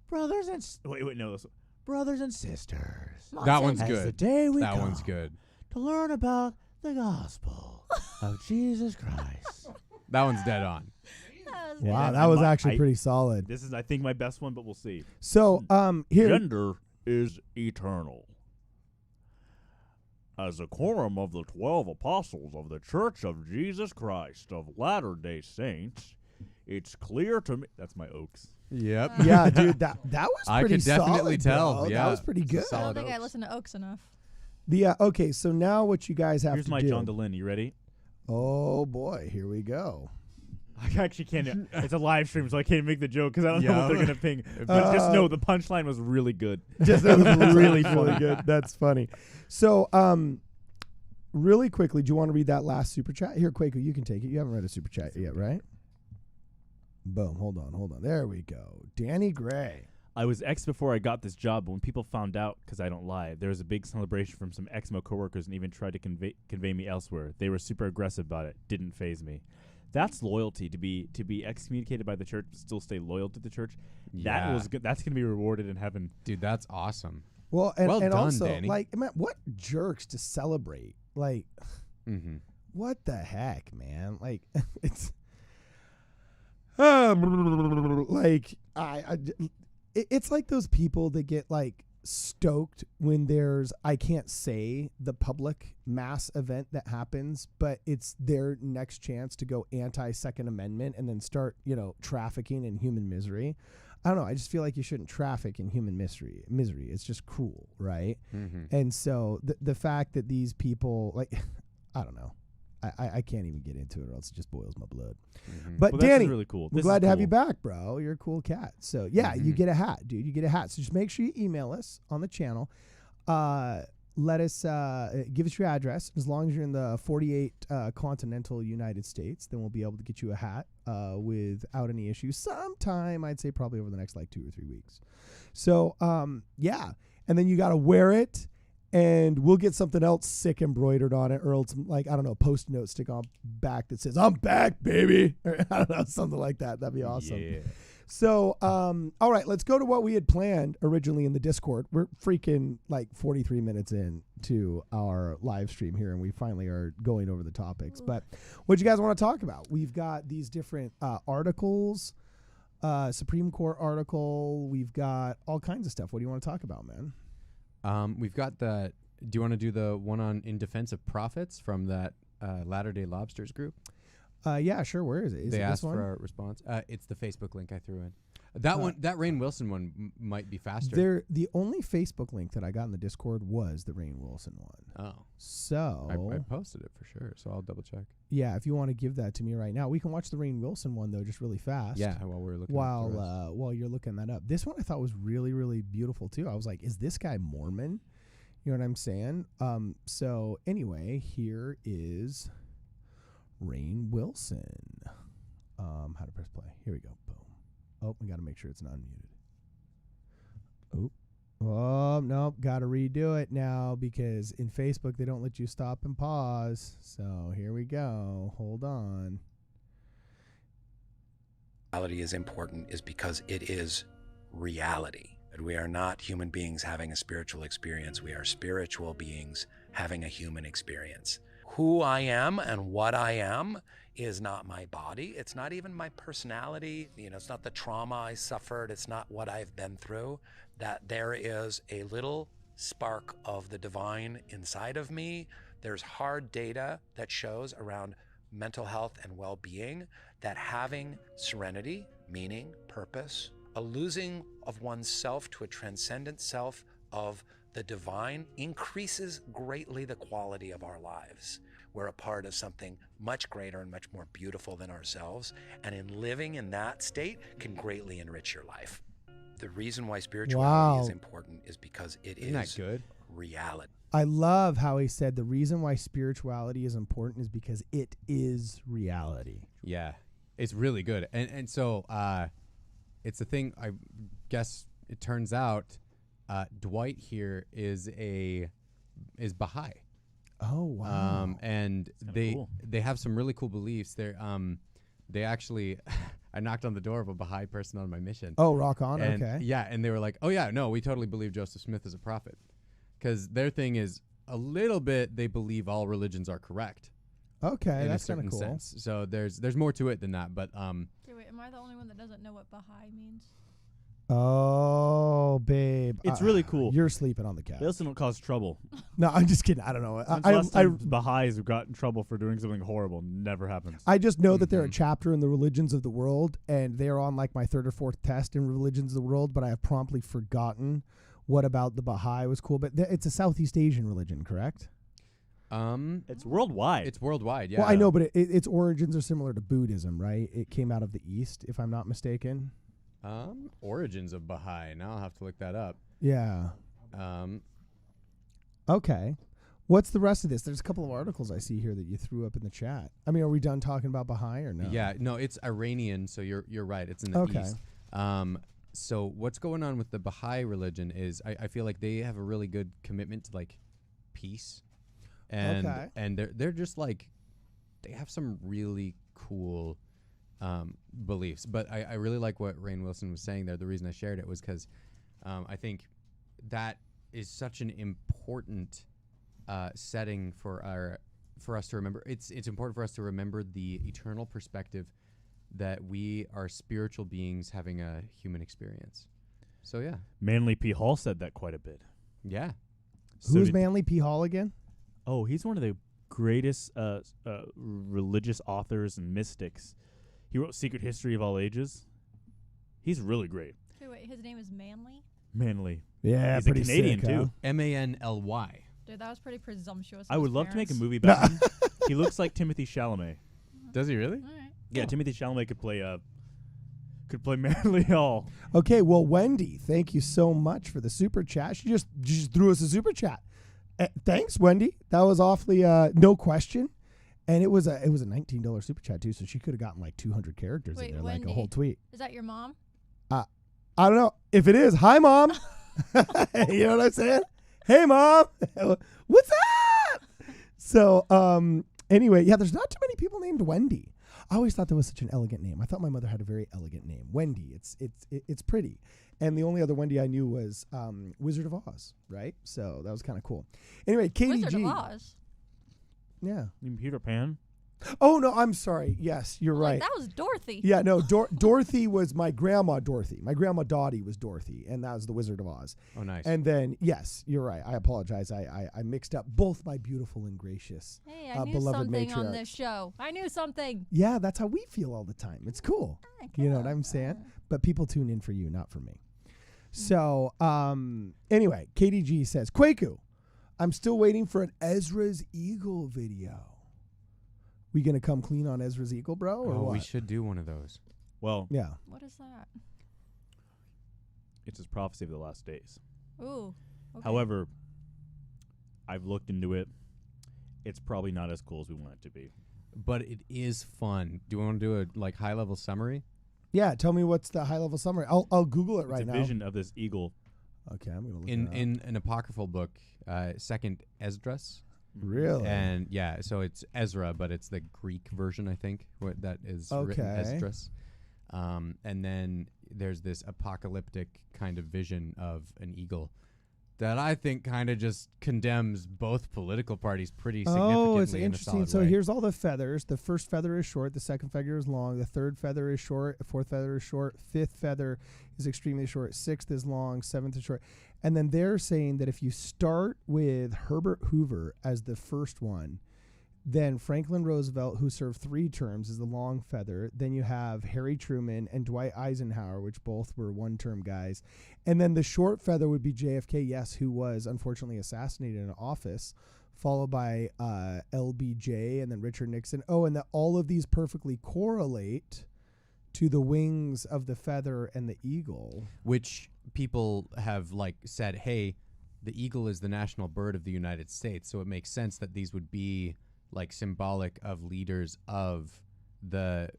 S6: Brothers and wait, no, this one. Brothers and sisters.
S5: That one's
S6: As the
S5: good.
S6: day we
S5: That
S6: come
S5: one's good.
S6: to learn about the gospel of Jesus Christ.
S5: That one's dead on.
S2: That was
S1: Wow,
S2: good.
S1: that was
S6: I-
S1: actually pretty solid.
S6: This is, I think, my best one, but we'll see.
S1: So, here.
S6: Gender is eternal. As a quorum of the 12 apostles of the Church of Jesus Christ of Latter-day Saints, it's clear to me. That's my Oaks.
S5: Yep.
S1: Yeah, dude, that was
S5: I
S1: pretty
S5: could definitely
S1: solid,
S5: tell,
S1: bro.
S5: yeah.
S1: That was pretty
S5: It's a
S1: good.
S2: I don't
S5: solid
S2: think I
S5: Oaks.
S2: listen to Oaks enough.
S1: Okay, so now what you guys have
S6: Here's
S1: to
S6: my
S1: do.
S6: John DeLynn. You ready?
S1: Oh boy, here we go.
S6: I actually can't. It's a live stream, so I can't make the joke because I don't know what they're gonna ping. But just know the punchline was really good.
S1: Just it was really really good. That's funny. So, really quickly, do you want to read that last super chat? Here, Quaker, you can take it. You haven't read a super chat yet, right? Boom. Hold on. There we go. Danny Gray.
S6: I was ex before I got this job, but when people found out, because I don't lie, there was a big celebration from some ex-mo coworkers and even tried to convey me elsewhere. They were super aggressive about it. Didn't faze me. That's loyalty, to be excommunicated by the church, but still stay loyal to the church.
S5: Yeah.
S6: That was good. That's going to be rewarded in heaven.
S5: Dude, that's awesome.
S1: Well, and
S5: Well done,
S1: also,
S5: Danny.
S1: like, man, what jerks to celebrate? Like,
S5: Mm-hmm.
S1: what the heck, man? Like, it's like it's like those people that get like stoked when there's, I can't say the public mass event that happens, but it's their next chance to go anti-Second Amendment and then start, trafficking in human misery. I don't know. I just feel like you shouldn't traffic in human misery. It's just cruel, right?
S5: Mm-hmm.
S1: And so the fact that these people, like, I don't know. I can't even get into it, or else it just boils my blood.
S5: Mm-hmm.
S1: But
S6: Well,
S1: Danny,
S6: that's really cool.
S1: we're
S6: This
S1: glad
S6: is
S1: to have
S6: cool.
S1: you back, bro. You're a cool cat. So yeah, you
S5: Mhm.
S1: get a hat, dude. You get a hat. So just make sure you email us on the channel. Let us give us your address. As long as you're in the 48 continental United States, then we'll be able to get you a hat without any issues. Sometime, I'd say probably over the next like 2 or 3 weeks. So yeah, and then you got to wear it. And we'll get something else sick embroidered on it, or some, like, I don't know, post-it note stick on back that says, "I'm back, baby." Or, I don't know, something like that. That'd be awesome.
S6: Yeah.
S1: So, all right, let's go to what we had planned originally in the Discord. We're freaking like 43 minutes in to our live stream here, and we finally are going over the topics. But what do you guys want to talk about? We've got these different articles, Supreme Court article. We've got all kinds of stuff. What do you want to talk about, man?
S5: We've got the. Do you want to do the one on in defense of prophets from that Latter-day Lobsters group?
S1: Yeah, sure. Where is it? Is
S5: They
S1: it
S5: asked
S1: this one?
S5: for a response. It's the Facebook link I threw in. That one, that Rainn Wilson one, might be faster.
S1: The only Facebook link that I got in the Discord was the Rainn Wilson one.
S5: Oh,
S1: So
S5: I posted it for sure. So I'll double check.
S1: yeah, if you want to give that to me right now, we can watch the Rainn Wilson one though, just really fast.
S5: Yeah, while we're looking.
S1: While you're looking that up, this one I thought was really really beautiful too. I was like, is this guy Mormon? You know what I'm saying? So anyway, here is Rainn Wilson. How to press play? Here we go. Boom. Oh, we got to make sure it's not unmuted. Oh, nope. Got to redo it now because in Facebook they don't let you stop and pause. So here we go. Hold on.
S7: Reality is important is because it is reality. That we are not human beings having a spiritual experience. We are spiritual beings having a human experience. Who I am and what I am is not my body. It's not even my personality. It's not the trauma I suffered. It's not what I've been through. That there is a little spark of the divine inside of me. There's hard data that shows around mental health and well-being that having serenity, meaning, purpose, a losing of oneself to a transcendent self of the divine increases greatly the quality of our lives. We're a part of something much greater and much more beautiful than ourselves, and in living in that state can greatly enrich your life. The reason why spirituality is important is because
S5: Isn't that good?
S7: reality.
S1: I love how he said the reason why spirituality is important is because it is reality.
S5: Yeah, it's really good. And so it's a thing. I guess it turns out Dwight here is Baha'i.
S1: Oh wow!
S5: And
S6: cool.
S5: they have some really cool beliefs. They actually, I knocked on the door of a Baha'i person on my mission.
S1: Oh, rock on.
S5: And
S1: Okay.
S5: yeah, and they were like, "Oh yeah, no, we totally believe Joseph Smith is a prophet," because their thing is a little bit they believe all religions are correct.
S1: Okay,
S5: in
S1: that's
S5: a
S1: kind of
S5: certain
S1: cool.
S5: sense. So there's more to it than that, but
S2: Okay, wait, am I the only one that doesn't know what Baha'i means?
S1: Oh, babe,
S6: It's really cool.
S1: You're sleeping on the couch.
S6: They also don't cause trouble.
S1: No, I'm just kidding. I don't know.
S6: When's the last time Baha'is have got in trouble for doing something horrible? Never happens.
S1: I just know that they're a
S5: Mhm.
S1: chapter in the religions of the world, and they're on like my 3rd or 4th test in religions of the world, but I have promptly forgotten what about the Baha'i was cool. But it's a Southeast Asian religion, correct?
S6: It's worldwide.
S5: It's worldwide, yeah.
S1: Well, I know, but its origins are similar to Buddhism, right? It came out of the East, if I'm not mistaken.
S5: Origins of Baha'i. Now I'll have to look that up.
S1: Yeah. Okay. What's the rest of this? There's a couple of articles I see here that you threw up in the chat. I mean, are we done talking about Baha'i or no?
S5: Yeah, no, it's Iranian, so you're right. It's in the East. So what's going on with the Baha'i religion is I feel like they have a really good commitment to like peace, and they're just like they have some really cool beliefs. But I really like what Rainn Wilson was saying there. The reason I shared it was because I think that is such an important setting for us to remember. It's important for us to remember the eternal perspective that we are spiritual beings having a human experience. So yeah,
S6: Manly P. Hall said that quite a bit.
S5: Yeah.
S1: Who's Manly P. Hall again?
S6: Oh, he's one of the greatest religious authors and mystics. He wrote Secret History of All Ages. He's really great.
S2: Wait, his name is Manly?
S6: Manly.
S1: Yeah,
S6: he's a
S1: pretty
S6: Canadian
S1: sick, huh?
S6: too.
S5: Manly.
S2: Dude, that was pretty presumptuous.
S6: I would love to make a movie about him. He looks like Timothy Chalamet.
S5: Does he really?
S2: All right.
S6: Yeah, Timothy Chalamet could play Manly Hall.
S1: Okay, well, Wendy, thank you so much for the super chat. She just threw us a super chat. Thanks, Wendy. That was awfully no question. And it was a $19 super chat too, so she could have gotten like 200 characters in there,
S2: Wendy,
S1: like a whole tweet.
S2: Is that your mom?
S1: I don't know. If it is, hi, Mom. You know what I'm saying? Hey, Mom. What's up? So, anyway, yeah, there's not too many people named Wendy. I always thought that was such an elegant name. I thought my mother had a very elegant name. Wendy. It's pretty. And the only other Wendy I knew was Wizard of Oz, right? So that was kind of cool. Anyway, KDG.
S2: Wizard of Oz?
S1: Yeah.
S6: You mean Peter Pan?
S1: Oh, no, I'm sorry. Yes, you're right.
S2: Like, that was Dorothy.
S1: Yeah, no, Dorothy was my grandma Dorothy. My grandma Dottie was Dorothy, and that was the Wizard of Oz.
S5: Oh, nice.
S1: And then, yes, you're right. I apologize. I mixed up both my beautiful and gracious
S2: Hey, I knew
S1: beloved
S2: something on
S1: matriarchs.
S2: this show. I knew something.
S1: Yeah, that's how we feel all the time. It's cool. You know what I'm saying? But people tune in for you, not for me. So, anyway, KDG says, Kwaku, I'm still waiting for an Ezra's Eagle video. We gonna come clean on Ezra's Eagle, bro, or what?
S5: We should do one of those.
S6: Well,
S1: yeah.
S2: What is that?
S6: It's his prophecy of the last days.
S2: Ooh. Okay.
S6: However, I've looked into it. It's probably not as cool as we want it to be.
S5: But it is fun. Do you want to do a like high level summary?
S1: Yeah, tell me what's the high level summary. I'll Google it right now.
S6: It's a vision of this eagle.
S1: Okay, I'm gonna look
S5: in an apocryphal book, Second Esdras.
S1: Really?
S5: And yeah, so it's Ezra, but it's the Greek version, I think, what that is written Esdras. And then there's this apocalyptic kind of vision of an eagle that I think kind of just condemns both political parties pretty significantly.
S1: Oh, it's
S5: in
S1: interesting.
S5: A solid
S1: So
S5: way.
S1: here's all the feathers. The first feather is short. The second feather is long. The third feather is short. The fourth feather is short. Fifth feather is extremely short. Sixth is long. Seventh is short. And then they're saying that if you start with Herbert Hoover as the first one, then Franklin Roosevelt, who served 3 terms, is the long feather. Then you have Harry Truman and Dwight Eisenhower, which both were 1-term guys. And then the short feather would be JFK, yes, who was unfortunately assassinated in office, followed by LBJ and then Richard Nixon. Oh, and that all of these perfectly correlate to the wings of the feather and the eagle.
S5: Which people have like said, hey, the eagle is the national bird of the United States, so it makes sense that these would be like symbolic of leaders of the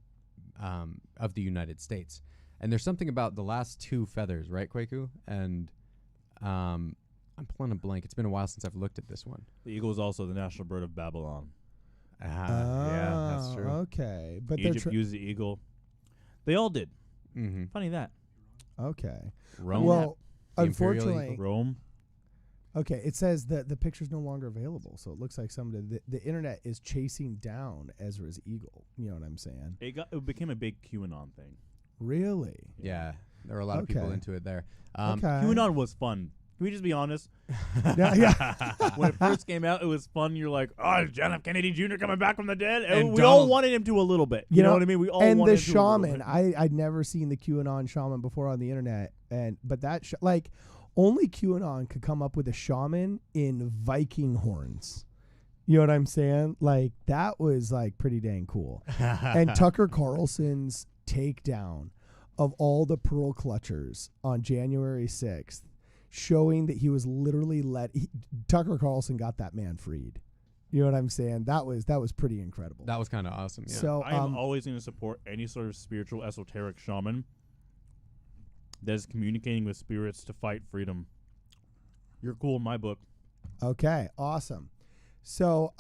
S5: United States. And there's something about the last 2 feathers, right, Kwaku? And I'm pulling a blank. It's been a while since I've looked at this one.
S6: The eagle is also the national bird of Babylon.
S5: Yeah, that's true.
S1: Okay. But
S6: Egypt used the eagle. They all did.
S5: Mm-hmm.
S6: Funny that.
S1: Okay.
S5: Rome.
S1: Well,
S5: The Imperial
S1: unfortunately,
S6: Rome.
S1: okay, it says that the picture's no longer available, so it looks like the internet is chasing down Ezra's eagle. You know what I'm saying?
S6: It became a big QAnon thing.
S1: Really?
S5: Yeah, there were a lot of people into it there.
S1: Okay.
S6: QAnon was fun. Can we just be honest?
S1: Yeah.
S6: When it first came out, it was fun. You're like, oh, is John F. Kennedy Jr. coming back from the dead?
S5: And
S6: we all
S5: Donald-
S6: wanted him to a little bit. You know what I mean? We all
S1: and
S6: wanted
S1: the
S6: him to a little
S1: shaman.
S6: bit.
S1: I'd never seen the QAnon shaman before on the internet, but that only QAnon could come up with a shaman in Viking horns. You know what I'm saying? Like, that was like pretty dang cool. And Tucker Carlson's takedown of all the pearl clutchers on January 6th, showing that he was literally Tucker Carlson got that man freed. You know what I'm saying? That was pretty incredible.
S5: That was kind of awesome. Yeah.
S1: So
S6: I am always going to support any sort of spiritual, esoteric shaman that is communicating with spirits to fight freedom. You're cool in my book.
S1: Okay, awesome. So,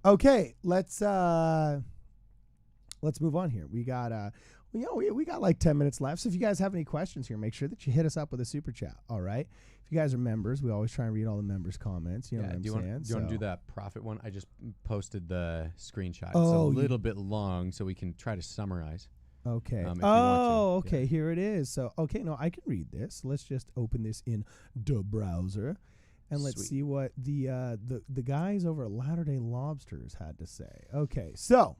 S1: okay, let's move on here. We got we got like 10 minutes left. So if you guys have any questions here, make sure that you hit us up with a super chat. All right. If you guys are members, we always try and read all the members' comments. You know what I'm saying?
S5: Do you want to do that prophet one? I just posted the screenshot.
S1: Oh,
S5: it's a little bit long, so we can try to summarize.
S1: Okay.
S5: If you want to.
S1: Okay.
S5: Yeah.
S1: Here it is. So, okay, no, I can read this. Let's just open this in the browser, and let's
S5: Sweet.
S1: see what the guys over at Latter-day Lobsters had to say. Okay, so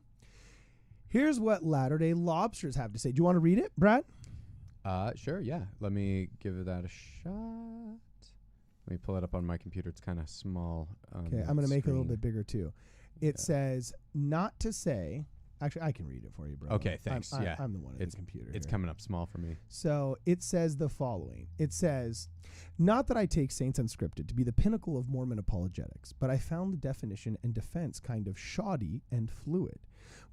S1: here's what Latter-day Lobsters have to say. Do you want to read it, Brad?
S5: Sure. Yeah. Let me give that a shot. Let me pull it up on my computer. It's kind of small.
S1: Okay, I'm going to make it a little
S5: screen.
S1: bit bigger too. It says, not to say. Actually, I can read it for you, bro.
S5: Okay, thanks.
S1: I'm
S5: Yeah.
S1: the one at the computer.
S5: It's
S1: here.
S5: coming up small for me.
S1: So it says the following. It says, not that I take Saints Unscripted to be the pinnacle of Mormon apologetics, but I found the definition and defense kind of shoddy and fluid.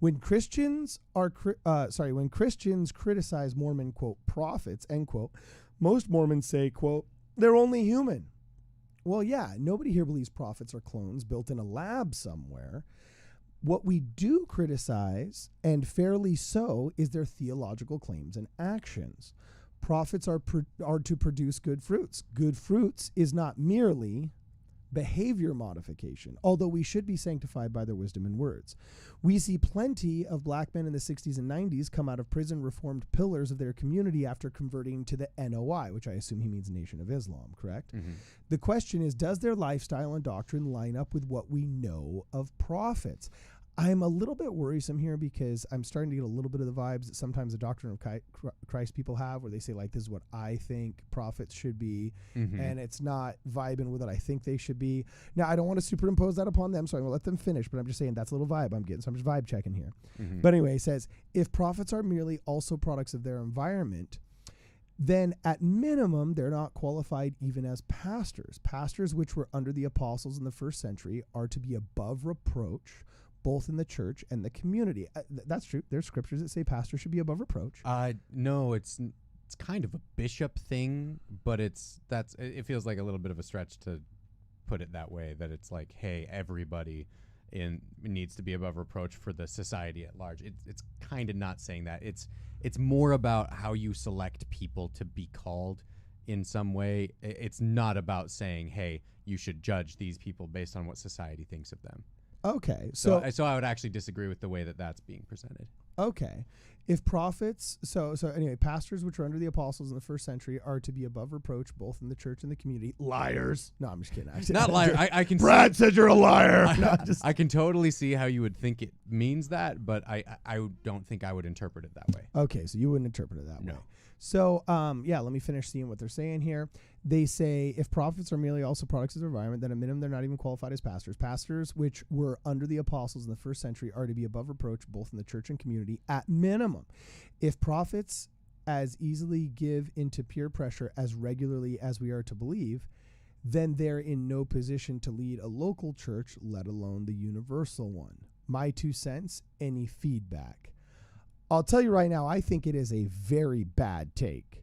S1: When Christians criticize Mormon, quote, prophets, end quote, most Mormons say, quote, they're only human. Well, yeah, nobody here believes prophets are clones built in a lab somewhere. What we do criticize, and fairly so, is their theological claims and actions. Prophets are to produce good fruits. Good fruits is not merely behavior modification, although we should be sanctified by their wisdom and words. We see plenty of black men in the 60s and 90s come out of prison reformed pillars of their community after converting to the NOI, which I assume he means Nation of Islam, correct? Mm-hmm. The question is, does their lifestyle and doctrine line up with what we know of prophets? I'm a little bit worrisome here because I'm starting to get a little bit of the vibes that sometimes the doctrine of Christ people have, where they say, like, this is what I think prophets should be, and it's not vibing with what I think they should be. Now, I don't want to superimpose that upon them, so I'm going to let them finish, but I'm just saying that's a little vibe I'm getting, so I'm just vibe checking here. But anyway, it says, if prophets are merely also products of their environment, then at minimum, they're not qualified even as pastors. Pastors, which were under the apostles in the first century, are to be above reproach, both in the church and the community. That's true. There's scriptures that say pastors should be above reproach.
S5: No, it's kind of a bishop thing, but it feels like a little bit of a stretch to put it that way, that it's like, hey, everybody needs to be above reproach for the society at large. It's kind of not saying that. It's more about how you select people to be called in some way. It's not about saying, hey, you should judge these people based on what society thinks of them.
S1: Okay.
S5: So I would actually disagree with the way that that's being presented.
S1: Okay. If prophets, so anyway, pastors which are under the apostles in the first century are to be above reproach both in the church and the community. Liars. No, I'm just kidding.
S5: Not liar. I can
S1: Brad said you're a liar.
S5: I can totally see how you would think it means that, but I don't think I would interpret it that way.
S1: Okay, so you wouldn't interpret it that way.
S5: No.
S1: So, let me finish seeing what they're saying here. They say if prophets are merely also products of their environment, then at minimum they're not even qualified as pastors. Pastors, which were under the apostles in the first century, are to be above reproach both in the church and community at minimum. If prophets as easily give into peer pressure as regularly as we are to believe, then they're in no position to lead a local church, let alone the universal one. My 2 cents, any feedback? I'll tell you right now, I think it is a very bad take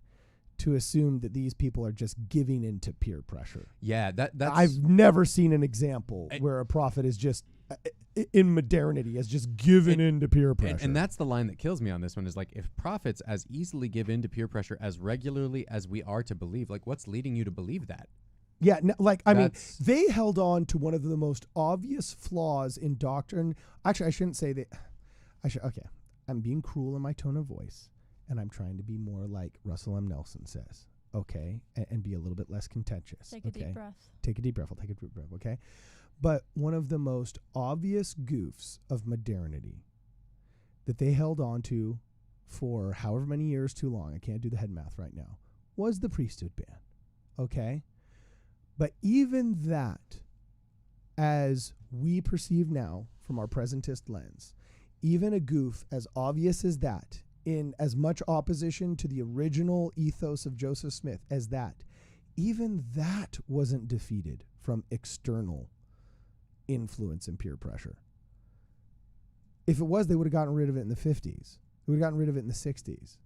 S1: to assume that these people are just giving into peer pressure.
S5: Yeah, that's...
S1: I've never seen an example where a prophet is just, in modernity, has just given into peer pressure.
S5: And that's the line that kills me on this one, is like, if prophets as easily give into peer pressure as regularly as we are to believe, like, what's leading you to believe that?
S1: Yeah, they held on to one of the most obvious flaws in doctrine. Actually, I shouldn't say that. Okay. I'm being cruel in my tone of voice, and I'm trying to be more like Russell M. Nelson says, okay, and be a little bit less contentious.
S2: Take a deep breath.
S1: Take a deep breath. I'll take a deep breath, okay? But one of the most obvious goofs of modernity that they held on to for however many years too long, I can't do the head math right now, was the priesthood ban, okay? But even that as we perceive now from our presentist lens, even a goof as obvious as that, in as much opposition to the original ethos of Joseph Smith as that, even that wasn't defeated from external influence and peer pressure. If it was, they would have gotten rid of it in the 50s. They would have gotten rid of it in the 60s.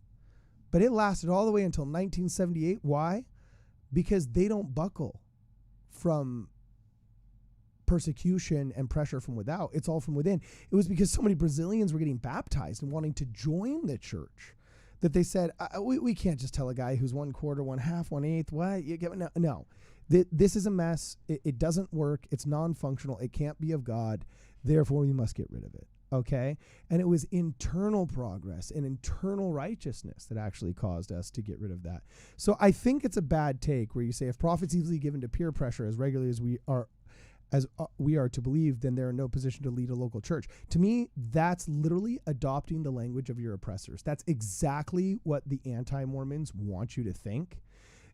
S1: But it lasted all the way until 1978. Why? Because they don't buckle from persecution and pressure from without. It's all from within. It was because so many Brazilians were getting baptized and wanting to join the church that they said, we can't just tell a guy who's 1/4, 1/2, 1/8. What? You get no. This is a mess. It doesn't work. It's non-functional. It can't be of God. Therefore, we must get rid of it. Okay? And it was internal progress and internal righteousness that actually caused us to get rid of that. So I think it's a bad take where you say if prophets easily given to peer pressure as regularly as we are to believe, then they're in no position to lead a local church. To me, that's literally adopting the language of your oppressors. That's exactly what the anti-Mormons want you to think,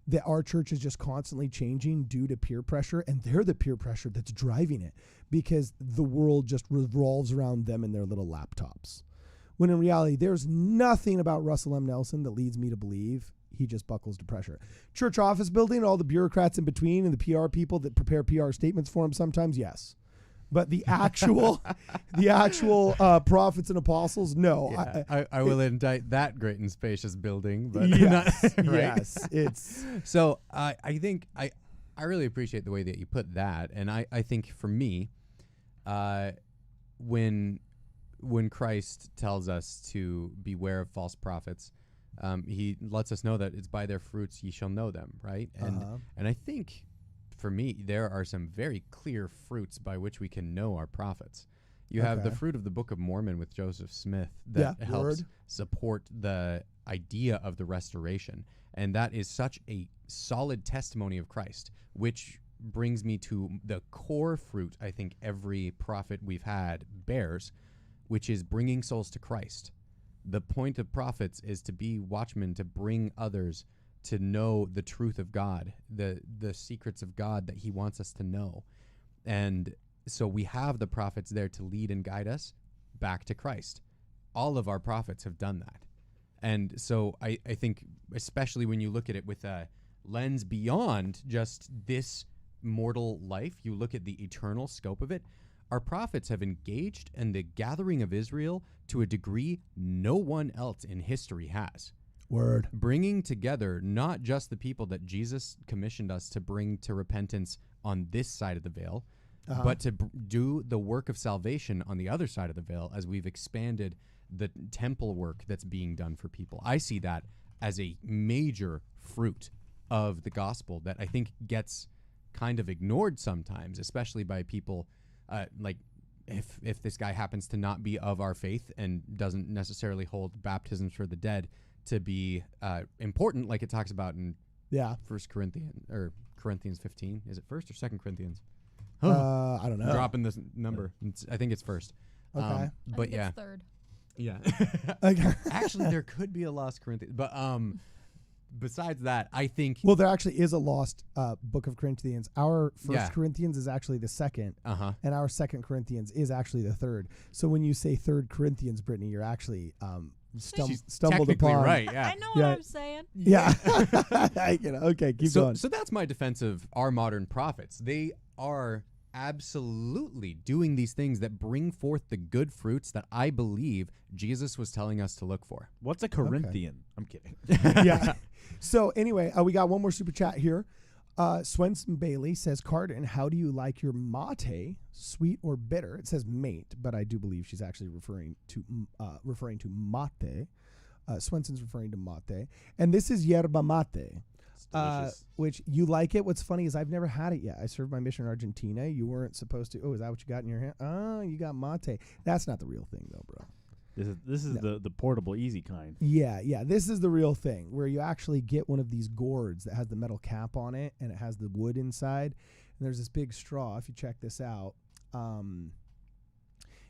S1: that our church is just constantly changing due to peer pressure, and they're the peer pressure that's driving it because the world just revolves around them and their little laptops. When in reality, there's nothing about Russell M. Nelson that leads me to believe he just buckles to pressure. Church office building, all the bureaucrats in between and the PR people that prepare PR statements for him sometimes, yes. But the actual prophets and apostles, no.
S5: Yeah, I will indict that great and spacious building, but
S1: yes,
S5: not, right?
S1: Yes, it's
S5: so. I think I really appreciate the way that you put that, and I think for me, when Christ tells us to beware of false prophets, he lets us know that it's by their fruits ye shall know them, right? And I think, for me, there are some very clear fruits by which we can know our prophets. You have the fruit of the Book of Mormon with Joseph Smith that helps support the idea of the restoration. And that is such a solid testimony of Christ, which brings me to the core fruit I think every prophet we've had bears, which is bringing souls to Christ. The point of prophets is to be watchmen, to bring others to know the truth of God, the secrets of God that he wants us to know. And so we have the prophets there to lead and guide us back to Christ. All of our prophets have done that. And so I think, especially when you look at it with a lens beyond just this mortal life, you look at the eternal scope of it, our prophets have engaged in the gathering of Israel to a degree no one else in history has.
S1: Word.
S5: Bringing together not just the people that Jesus commissioned us to bring to repentance on this side of the veil, but to do the work of salvation on the other side of the veil as we've expanded the temple work that's being done for people. I see that as a major fruit of the gospel that I think gets kind of ignored sometimes, especially by people like if this guy happens to not be of our faith and doesn't necessarily hold baptisms for the dead to be important, like it talks about in 1 Corinthians or Corinthians 15. Is it 1st or 2nd Corinthians?
S1: I don't know.
S5: Dropping this number. I think it's 1st.
S1: Okay.
S5: But yeah.
S2: It's 3rd.
S5: Yeah.
S1: Okay.
S5: Actually, there could be a lost Corinthians. But besides that, I think...
S1: Well, there actually is a lost book of Corinthians. Our 1st Corinthians is actually the 2nd, and our 2nd Corinthians is actually the 3rd. So when you say 3rd Corinthians, Brittany, you're actually stumbled upon.
S5: Right, yeah.
S2: I know what I'm saying.
S1: Yeah. Okay, keep going.
S5: So that's my defense of our modern prophets. They are absolutely doing these things that bring forth the good fruits that I believe Jesus was telling us to look for.
S6: What's a Corinthian? I'm kidding.
S1: Yeah. So anyway, we got one more super chat here. Swenson Bailey says, Cardin, how do you like your mate, sweet or bitter? It says mate, but I do believe she's actually referring to mate. Swenson's referring to mate. And this is yerba mate, which you like it. What's funny is I've never had it yet. I served my mission in Argentina. You weren't supposed to. Oh, is that what you got in your hand? Oh, you got mate. That's not the real thing, though, bro.
S6: This is the portable, easy kind.
S1: Yeah. This is the real thing where you actually get one of these gourds that has the metal cap on it and it has the wood inside. And there's this big straw. If you check this out,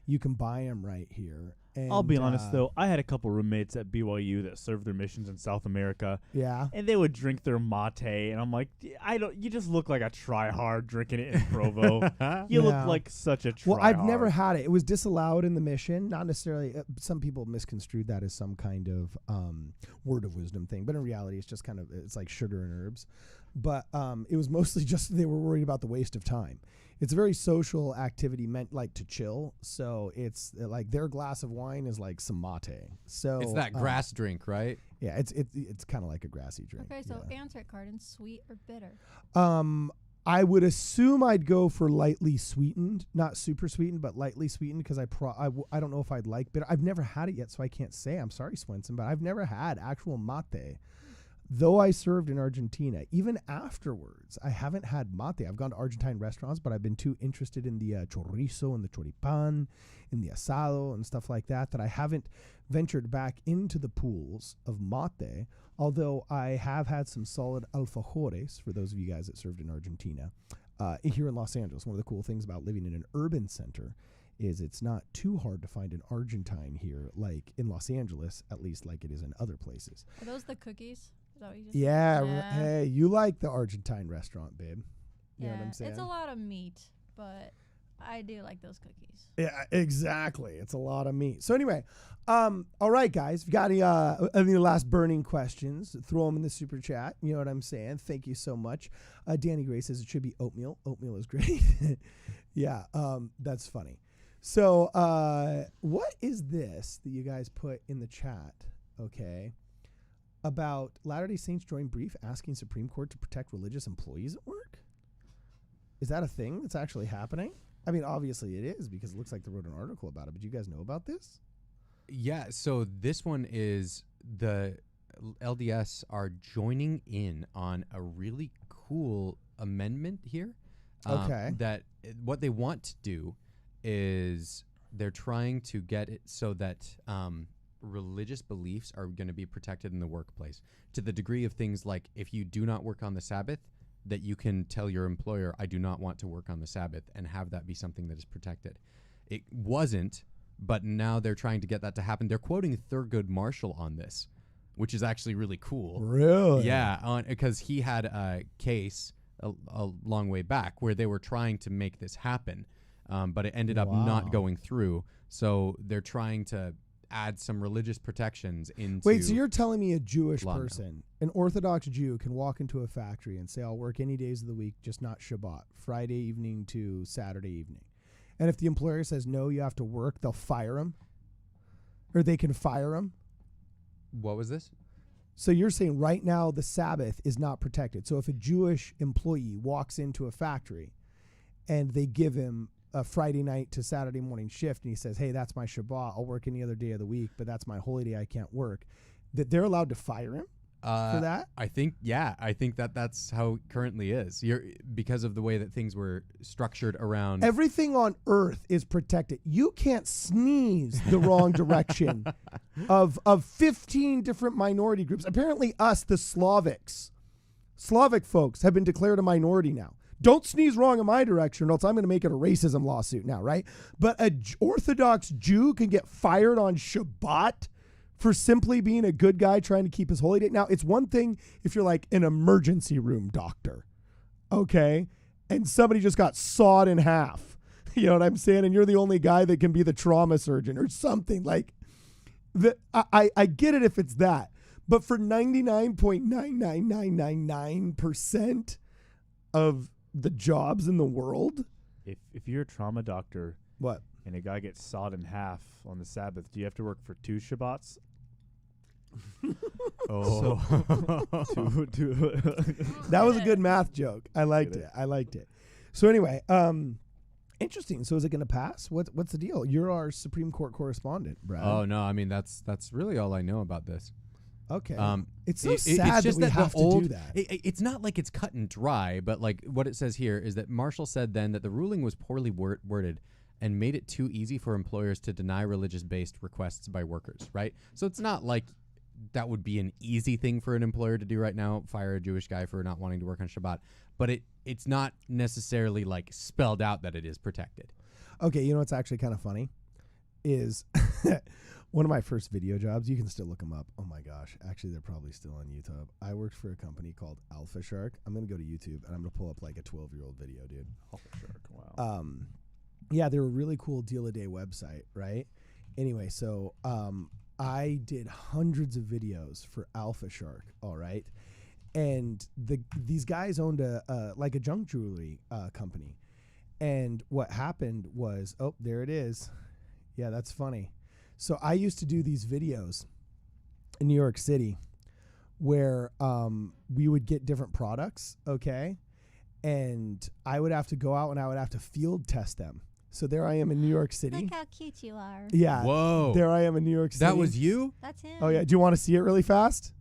S1: You can buy them right here. And,
S6: I'll be honest, though. I had a couple roommates at BYU that served their missions in South America.
S1: Yeah.
S6: And they would drink their mate, and I'm like, you just look like a try-hard drinking it in Provo. You
S1: Yeah.
S6: look like such a try-hard.
S1: Well, I've never had it. It was disallowed in the mission. Not necessarily. Some people misconstrued that as some kind of word of wisdom thing, but in reality, it's just kind of it's like sugar and herbs. But it was mostly just they were worried about the waste of time. It's a very social activity meant like to chill. So it's like their glass of wine is like some mate. So
S5: It's that grass drink, right?
S1: Yeah, it's kind of like a grassy drink.
S2: Okay, so
S1: yeah.
S2: answer it, Carden. Sweet or bitter?
S1: I would assume I'd go for lightly sweetened, not super sweetened, but lightly sweetened because I don't know if I'd like bitter. I've never had it yet, so I can't say. I'm sorry, Swenson, but I've never had actual mate. Though I served in Argentina, even afterwards, I haven't had mate. I've gone to Argentine restaurants, but I've been too interested in the chorizo and the choripan, in the asado and stuff like that, that I haven't ventured back into the pools of mate, although I have had some solid alfajores, for those of you guys that served in Argentina, here in Los Angeles. One of the cool things about living in an urban center is it's not too hard to find an Argentine here, like in Los Angeles, at least like it is in other places.
S2: Are those the cookies? Is that what you just
S1: Yeah,
S2: said?
S1: hey, you like the Argentine restaurant, babe. You know what I'm saying?
S2: It's a lot of meat, but I do like those cookies.
S1: Yeah, exactly. It's a lot of meat. So anyway, all right, guys. If you got any last burning questions, throw them in the super chat. You know what I'm saying? Thank you so much. Danny Gray says it should be oatmeal. Oatmeal is great. Yeah, that's funny. So what is this that you guys put in the chat? Okay. About Latter-day Saints join brief asking Supreme Court to protect religious employees at work? Is that a thing that's actually happening? I mean, obviously it is because it looks like they wrote an article about it, but do you guys know about this?
S5: Yeah, so this one is the LDS are joining in on a really cool amendment here.
S1: Okay.
S5: That what they want to do is they're trying to get it so that religious beliefs are going to be protected in the workplace to the degree of things like if you do not work on the Sabbath, that you can tell your employer, I do not want to work on the Sabbath, and have that be something that is protected. It wasn't, but now they're trying to get that to happen. They're quoting Thurgood Marshall on this, which is actually really cool.
S1: Really?
S5: Yeah, because he had a case a long way back where they were trying to make this happen, but it ended up not going through. So they're trying to add some religious protections into.
S1: Wait, so you're telling me a Jewish
S5: law now.
S1: person, an Orthodox Jew, can walk into a factory and say, I'll work any days of the week, just not Shabbat, Friday evening to Saturday evening. And if the employer says, no, you have to work, they'll fire him? Or they can fire him?
S5: What was this?
S1: So you're saying right now the Sabbath is not protected. So if a Jewish employee walks into a factory and they give him a Friday night to Saturday morning shift and he says, hey, that's my Shabbat, I'll work any other day of the week, but that's my holy day, I can't work, that they're allowed to fire him for that?
S5: I think that's how it currently is. Because of the way that things were structured around.
S1: Everything on earth is protected. You can't sneeze the wrong direction of 15 different minority groups. Apparently us, the Slavic folks have been declared a minority now. Don't sneeze wrong in my direction or else I'm going to make it a racism lawsuit now, right? But an Orthodox Jew can get fired on Shabbat for simply being a good guy trying to keep his holy day. Now, it's one thing if you're like an emergency room doctor, okay? And somebody just got sawed in half. You know what I'm saying? And you're the only guy that can be the trauma surgeon or something. Like, I get it if it's that. But for 99.99999% of the jobs in the world.
S6: If you're a trauma doctor,
S1: what?
S6: And a guy gets sawed in half on the Sabbath, do you have to work for 2 Shabbats?
S5: Oh,
S1: That was a good math joke. I liked it. So anyway, interesting. So is it going to pass? What's the deal? You're our Supreme Court correspondent, Brad.
S5: Oh no, I mean that's really all I know about this.
S1: Okay. It's so sad
S5: it's just
S1: that we have to do that.
S5: It's not like it's cut and dry, but like what it says here is that Marshall said then that the ruling was poorly worded and made it too easy for employers to deny religious-based requests by workers, right? So it's not like that would be an easy thing for an employer to do right now, fire a Jewish guy for not wanting to work on Shabbat, but it's not necessarily like spelled out that it is protected.
S1: Okay, you know what's actually kind of funny? is one of my first video jobs. You can still look them up. Oh my gosh. Actually, they're probably still on YouTube. I worked for a company called Alpha Shark. I'm going to go to YouTube and I'm going to pull up like a 12-year-old video, dude.
S6: Alpha Shark, wow.
S1: Yeah, they're a really cool deal-a-day website, right? Anyway, so I did hundreds of videos for Alpha Shark, all right? And these guys owned a junk jewelry company. And what happened was, oh, there it is. Yeah, that's funny. So I used to do these videos in New York City where we would get different products, okay? And I would have to go out and I would have to field test them. So there I am in New York City.
S2: Look how cute you are.
S1: Yeah.
S5: Whoa.
S1: There I am in New York City.
S5: That was you?
S2: That's him.
S1: Oh, yeah. Do you want to see it really fast?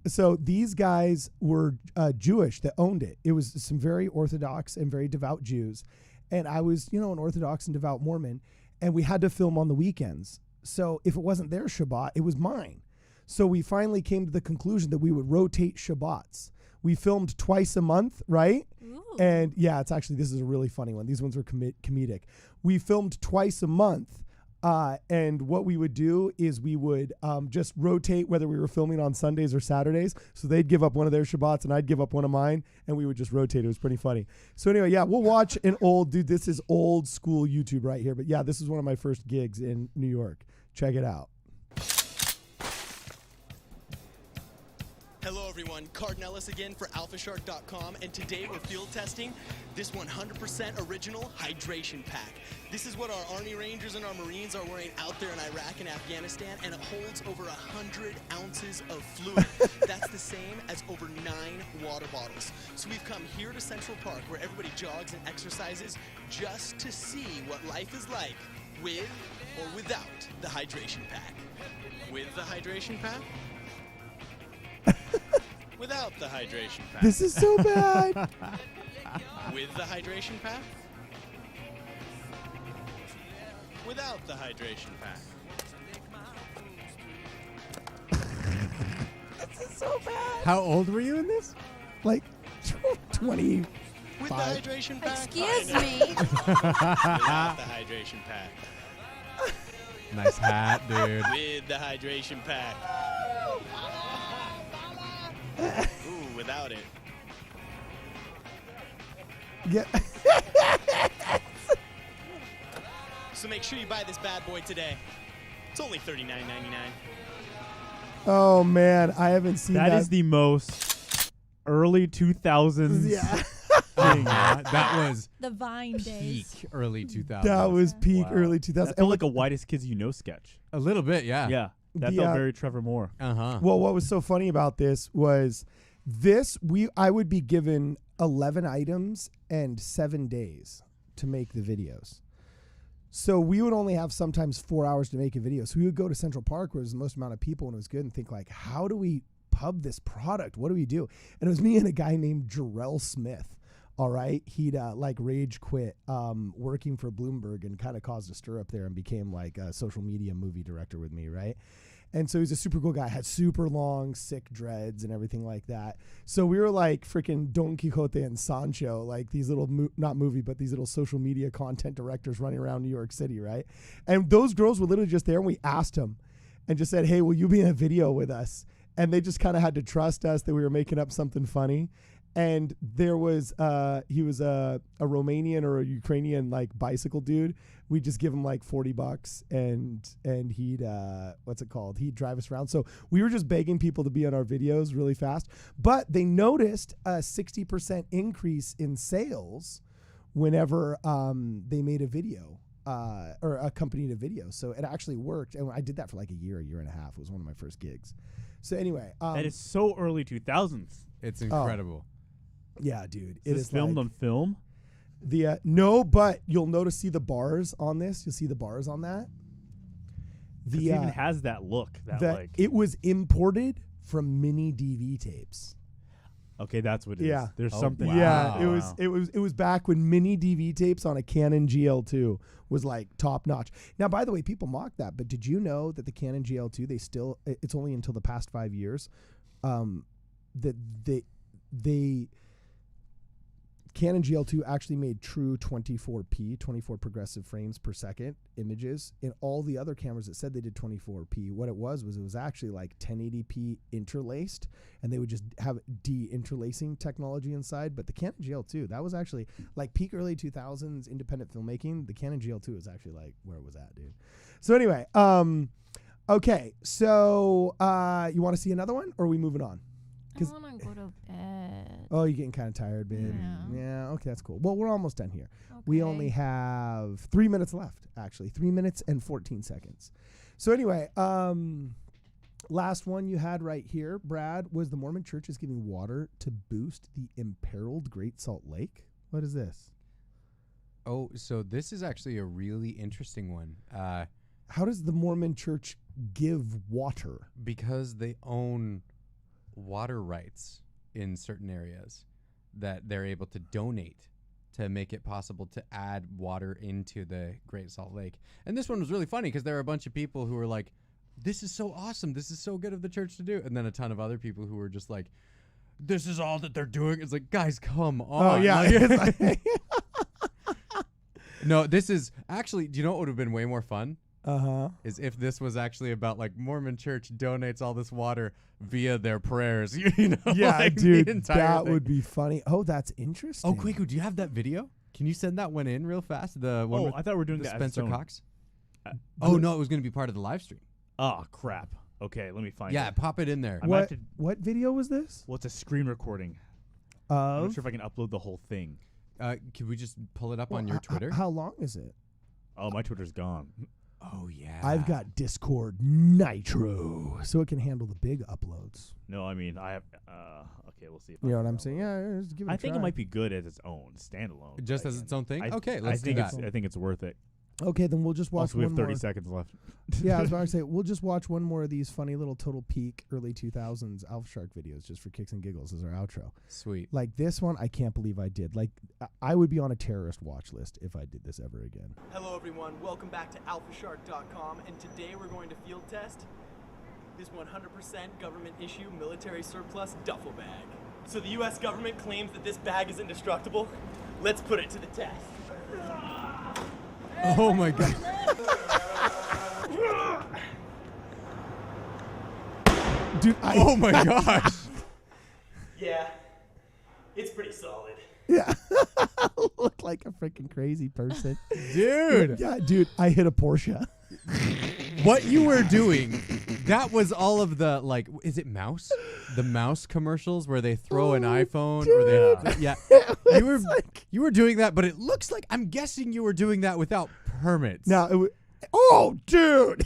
S1: So these guys were Jewish that owned it. It was some very Orthodox and very devout Jews. And I was, an Orthodox and devout Mormon. And we had to film on the weekends. So if it wasn't their Shabbat, it was mine. So we finally came to the conclusion that we would rotate Shabbats. We filmed twice a month, right?
S2: Ooh.
S1: And yeah, this is a really funny one. These ones were comedic. We filmed twice a month. And what we would do is we would just rotate whether we were filming on Sundays or Saturdays. So they'd give up one of their Shabbats and I'd give up one of mine, and we would just rotate. It was pretty funny. So anyway, yeah, we'll watch an this is old school YouTube right here. But yeah, this is one of my first gigs in New York. Check it out.
S8: Hello everyone, Cardinellis again for alphashark.com, and today we're field testing this 100% original hydration pack. This is what our Army Rangers and our Marines are wearing out there in Iraq and Afghanistan, and it holds over 100 ounces of fluid. That's the same as over 9 water bottles. So we've come here to Central Park where everybody jogs and exercises just to see what life is like with or without the hydration pack. With the hydration pack? Without the hydration pack.
S1: This is so bad.
S8: With the hydration pack? Without the hydration pack.
S1: This is so bad.
S5: How old were you in this?
S1: Like 20.
S8: With the hydration pack?
S2: Excuse
S8: I know.
S2: me.
S8: Without the hydration pack.
S5: Nice hat, dude.
S8: With the hydration pack. Ooh, without it.
S1: Yeah.
S8: So make sure you buy this bad boy today. It's only $39.99.
S1: Oh man, I haven't seen that.
S6: That is the most early 2000s
S1: Yeah.
S6: thing.
S5: That was
S2: The Vine days.
S5: peak early 2000s.
S1: That was peak
S6: Wow.
S1: early 2000s.
S6: That felt like a Whitest Kids You Know sketch.
S5: a little bit, yeah.
S6: Yeah. That
S1: The,
S6: felt very Trevor Moore.
S5: Uh-huh.
S1: Well, what was so funny about this was I would be given 11 items and 7 days to make the videos. So we would only have sometimes 4 hours to make a video. So we would go to Central Park where there's the most amount of people and it was good and think like, how do we pub this product? What do we do? And it was me and a guy named Jarrell Smith. All right. He'd rage quit working for Bloomberg and kind of caused a stir up there and became like a social media movie director with me. Right. And so he's a super cool guy, had super long, sick dreads and everything like that. So we were like freaking Don Quixote and Sancho, like these little, not movie, but these little social media content directors running around New York City, right? And those girls were literally just there and we asked them and just said, hey, will you be in a video with us? And they just kind of had to trust us that we were making up something funny. And there was, he was a Romanian or a Ukrainian like bicycle dude. We just give him like $40 and he'd, he'd drive us around. So we were just begging people to be on our videos really fast. But they noticed a 60% increase in sales whenever they made a video or accompanied a video. So it actually worked. And I did that for like a year and a half. It was one of my first gigs. So anyway.
S6: That is so early 2000s.
S5: It's incredible.
S1: Yeah, dude.
S6: Is this filmed on film?
S1: No, but you'll see the bars on this. You'll see the bars on that.
S6: It even has that look.
S1: It was imported from mini DV tapes.
S6: Okay, that's what it is.
S1: Yeah.
S6: There's something.
S5: wow.
S1: Yeah, it was back when mini DV tapes on a Canon GL2 was like top notch. Now, by the way, people mock that, but did you know that the Canon GL2 it's only until the past 5 years that they Canon GL2 actually made true 24p, 24 progressive frames per second images. In all the other cameras that said they did 24p, what it was actually like 1080p interlaced, and they would just have de-interlacing technology inside. But the Canon GL2, that was actually like peak early 2000s independent filmmaking. The Canon GL2 is actually like where it was at, dude. So anyway, okay, so you want to see another one, or are we moving on?
S2: I want to go to bed.
S1: Oh, you're getting kind of tired, babe. Yeah, okay, that's cool. Well, we're almost done here.
S2: Okay.
S1: We only have 3 minutes left, actually. 3 minutes and 14 seconds. So anyway, last one you had right here, Brad, was the Mormon Church is giving water to boost the imperiled Great Salt Lake. What is this?
S5: Oh, so this is actually a really interesting one.
S1: How does the Mormon Church give water?
S5: Because they own water rights in certain areas that they're able to donate to make it possible to add water into the Great Salt Lake. And this one was really funny because there were a bunch of people who were like, this is so awesome, this is so good of the church to do, and then a ton of other people who were just like, this is all that they're doing. It's like, guys, come on.
S1: Oh yeah.
S5: No, this is actually, do you know what would have been way more fun?
S1: Is
S5: if this was actually about like Mormon Church donates all this water via their prayers, you know?
S1: Yeah,
S5: like
S1: dude, that would be funny. Oh, that's interesting.
S5: Oh, Kwaku, do you have that video? Can you send that one in real fast? The one with
S6: I thought we were doing
S5: the
S6: that
S5: Spencer
S6: as its own.
S5: Cox? Oh, no, it was going to be part of the live stream.
S6: Oh, crap. Okay, let me find it.
S5: Yeah, pop it in there.
S6: I might have
S1: What video was this?
S6: Well, it's a screen recording. I'm not
S1: Of?
S6: sure if I can upload the whole thing.
S5: Can we just pull it up
S1: Well,
S5: on your Twitter?
S1: How long is it?
S6: Oh, my Twitter's gone.
S5: Oh, yeah.
S1: I've got Discord Nitro, so it can handle the big uploads.
S6: No, I mean, I have... okay, we'll see. If
S1: You know
S6: I
S1: what
S6: can
S1: I'm
S6: download
S1: saying?
S6: it.
S1: Yeah, just give it a
S6: I think
S1: try.
S6: it might be good as its own, standalone.
S5: Just
S6: but
S5: as its own thing?
S6: I
S5: Okay, let's do
S6: think
S5: that.
S6: I think it's worth it.
S1: Okay, then we'll just watch
S6: Also, we have
S1: one
S6: 30
S1: more.
S6: seconds left.
S1: Yeah, I was about to say, we'll just watch one more of these funny little Total Peak early 2000s Alpha Shark videos just for kicks and giggles as our outro.
S5: Sweet.
S1: Like this one, I can't believe I did. Like, I would be on a terrorist watch list if I did this ever again.
S8: Hello everyone, welcome back to alphashark.com, and today we're going to field test this 100% government issue military surplus duffel bag. So the US government claims that this bag is indestructible. Let's put it to the test.
S5: Oh, my God.
S1: Dude,
S5: Oh, my gosh.
S8: Yeah, it's pretty solid.
S1: yeah. Look like a freaking crazy person.
S5: Dude.
S1: Yeah, dude, I hit a Porsche.
S5: What you were doing, that was all of the, like, is it Mouse? The Mouse commercials where they throw an iPhone or they, yeah. You were doing that, but it looks like, I'm guessing you were doing that without permits.
S1: Now, it oh, dude.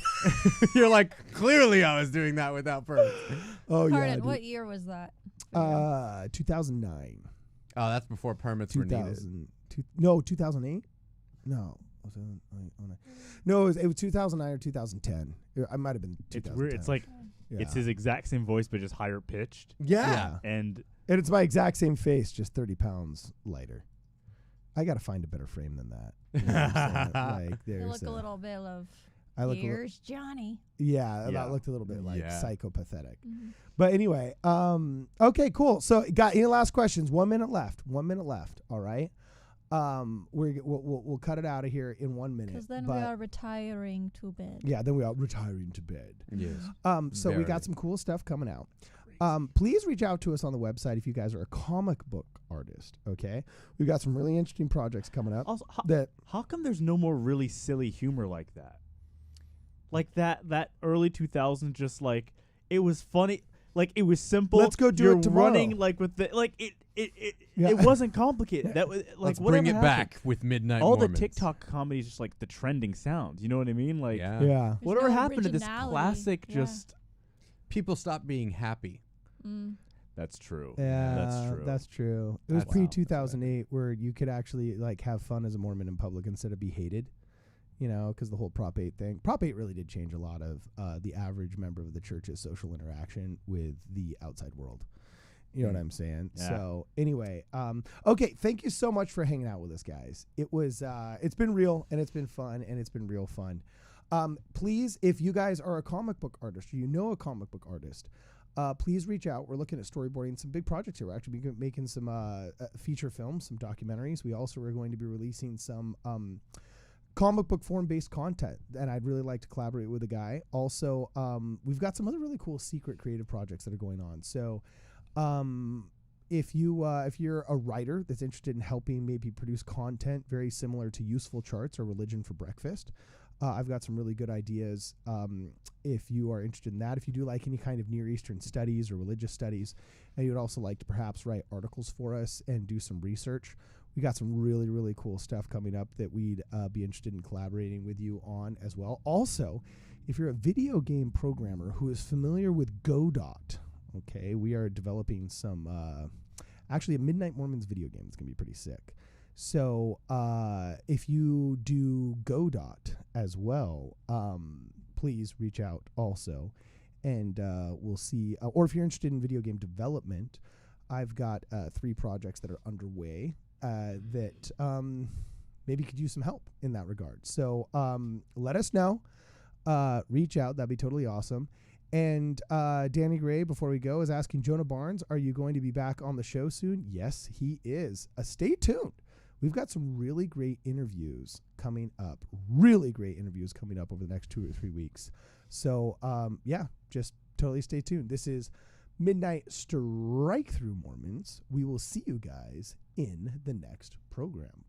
S5: You're like, clearly I was doing that without permits.
S1: Oh,
S2: Pardon,
S1: yeah. Dude.
S2: what year was that?
S1: 2009.
S5: Oh, that's before permits were needed.
S1: 2008? No. No, it was 2009 or 2010. I might have been 2010.
S6: It's weird. It's like, it's his exact same voice, but just higher pitched.
S5: Yeah.
S6: And
S1: And it's my exact same face, just 30 pounds lighter. I got to find a better frame than that. You know what I'm saying? Like,
S2: You
S1: there's
S2: look a little bit of,
S1: I look a
S2: here's Johnny.
S1: yeah,
S6: Yeah.
S1: that looked a little bit like
S5: Yeah.
S1: psychopathetic.
S2: Mhm.
S1: But anyway, okay, cool. So, got any last questions? 1 minute left. 1 minute left. All right. We'll cut it out of here in 1 minute.
S2: Because then
S1: but
S2: we are retiring to bed.
S1: yeah, then we are retiring to bed.
S5: Yes.
S1: So we
S5: Very.
S1: got some cool stuff coming out. Please reach out to us on the website if you guys are a comic book artist. Okay, we've got some really interesting projects coming up.
S6: also,
S1: that
S6: how come there's no more really silly humor like that? Like that early 2000s, just like, it was funny. Like, it was simple.
S1: Let's go do
S6: You're
S1: it tomorrow.
S6: running like with the like
S1: Yeah.
S6: it wasn't complicated. That was like,
S5: Let's
S6: whatever
S5: bring it
S6: happened?
S5: back with Midnight
S6: All
S5: Mormons.
S6: the TikTok comedy is just like the trending sounds. You know what I mean? Like,
S5: Yeah.
S1: yeah.
S2: There's
S6: whatever
S2: no
S6: happened to this
S2: originality.
S6: classic?
S2: Yeah.
S6: Just
S5: People stopped being happy.
S2: Mm.
S6: that's true.
S1: Yeah,
S6: that's true.
S1: That's true. It was
S5: That's-
S1: pre
S5: wow, that's
S1: 2008 where you could actually like have fun as a Mormon in public instead of be hated. You know, because the whole Prop 8 thing. Prop 8 really did change a lot of the average member of the church's social interaction with the outside world. You know what I'm saying?
S6: Yeah.
S1: So anyway, okay, thank you so much for hanging out with us, guys. It was it's been real and it's been fun and it's been real fun. Please, if you guys are a comic book artist or you know a comic book artist, please reach out. We're looking at storyboarding some big projects here. We're actually making some feature films, some documentaries. We also are going to be releasing some comic book form-based content, and I'd really like to collaborate with a guy. Also, we've got some other really cool secret creative projects that are going on. So if you're a writer that's interested in helping maybe produce content very similar to Useful Charts or Religion for Breakfast, I've got some really good ideas if you are interested in that. If you do like any kind of Near Eastern studies or religious studies, and you would also like to perhaps write articles for us and do some research, we got some really, really cool stuff coming up that we'd be interested in collaborating with you on as well. Also, if you're a video game programmer who is familiar with Godot, okay, we are developing some, actually a Midnight Mormons video game that's going to be pretty sick. So if you do Godot as well, please reach out also, and we'll see. Or if you're interested in video game development, I've got 3 projects that are underway that maybe could use some help in that regard. So let us know. Reach out. That'd be totally awesome. And Danny Gray, before we go, is asking Jonah Barnes, are you going to be back on the show soon? Yes, he is. Stay tuned. We've got some really great interviews coming up. Really great interviews coming up over the next 2 or 3 weeks. So, yeah, just totally stay tuned. This is Midnight Strike Through Mormons. We will see you guys in the next program.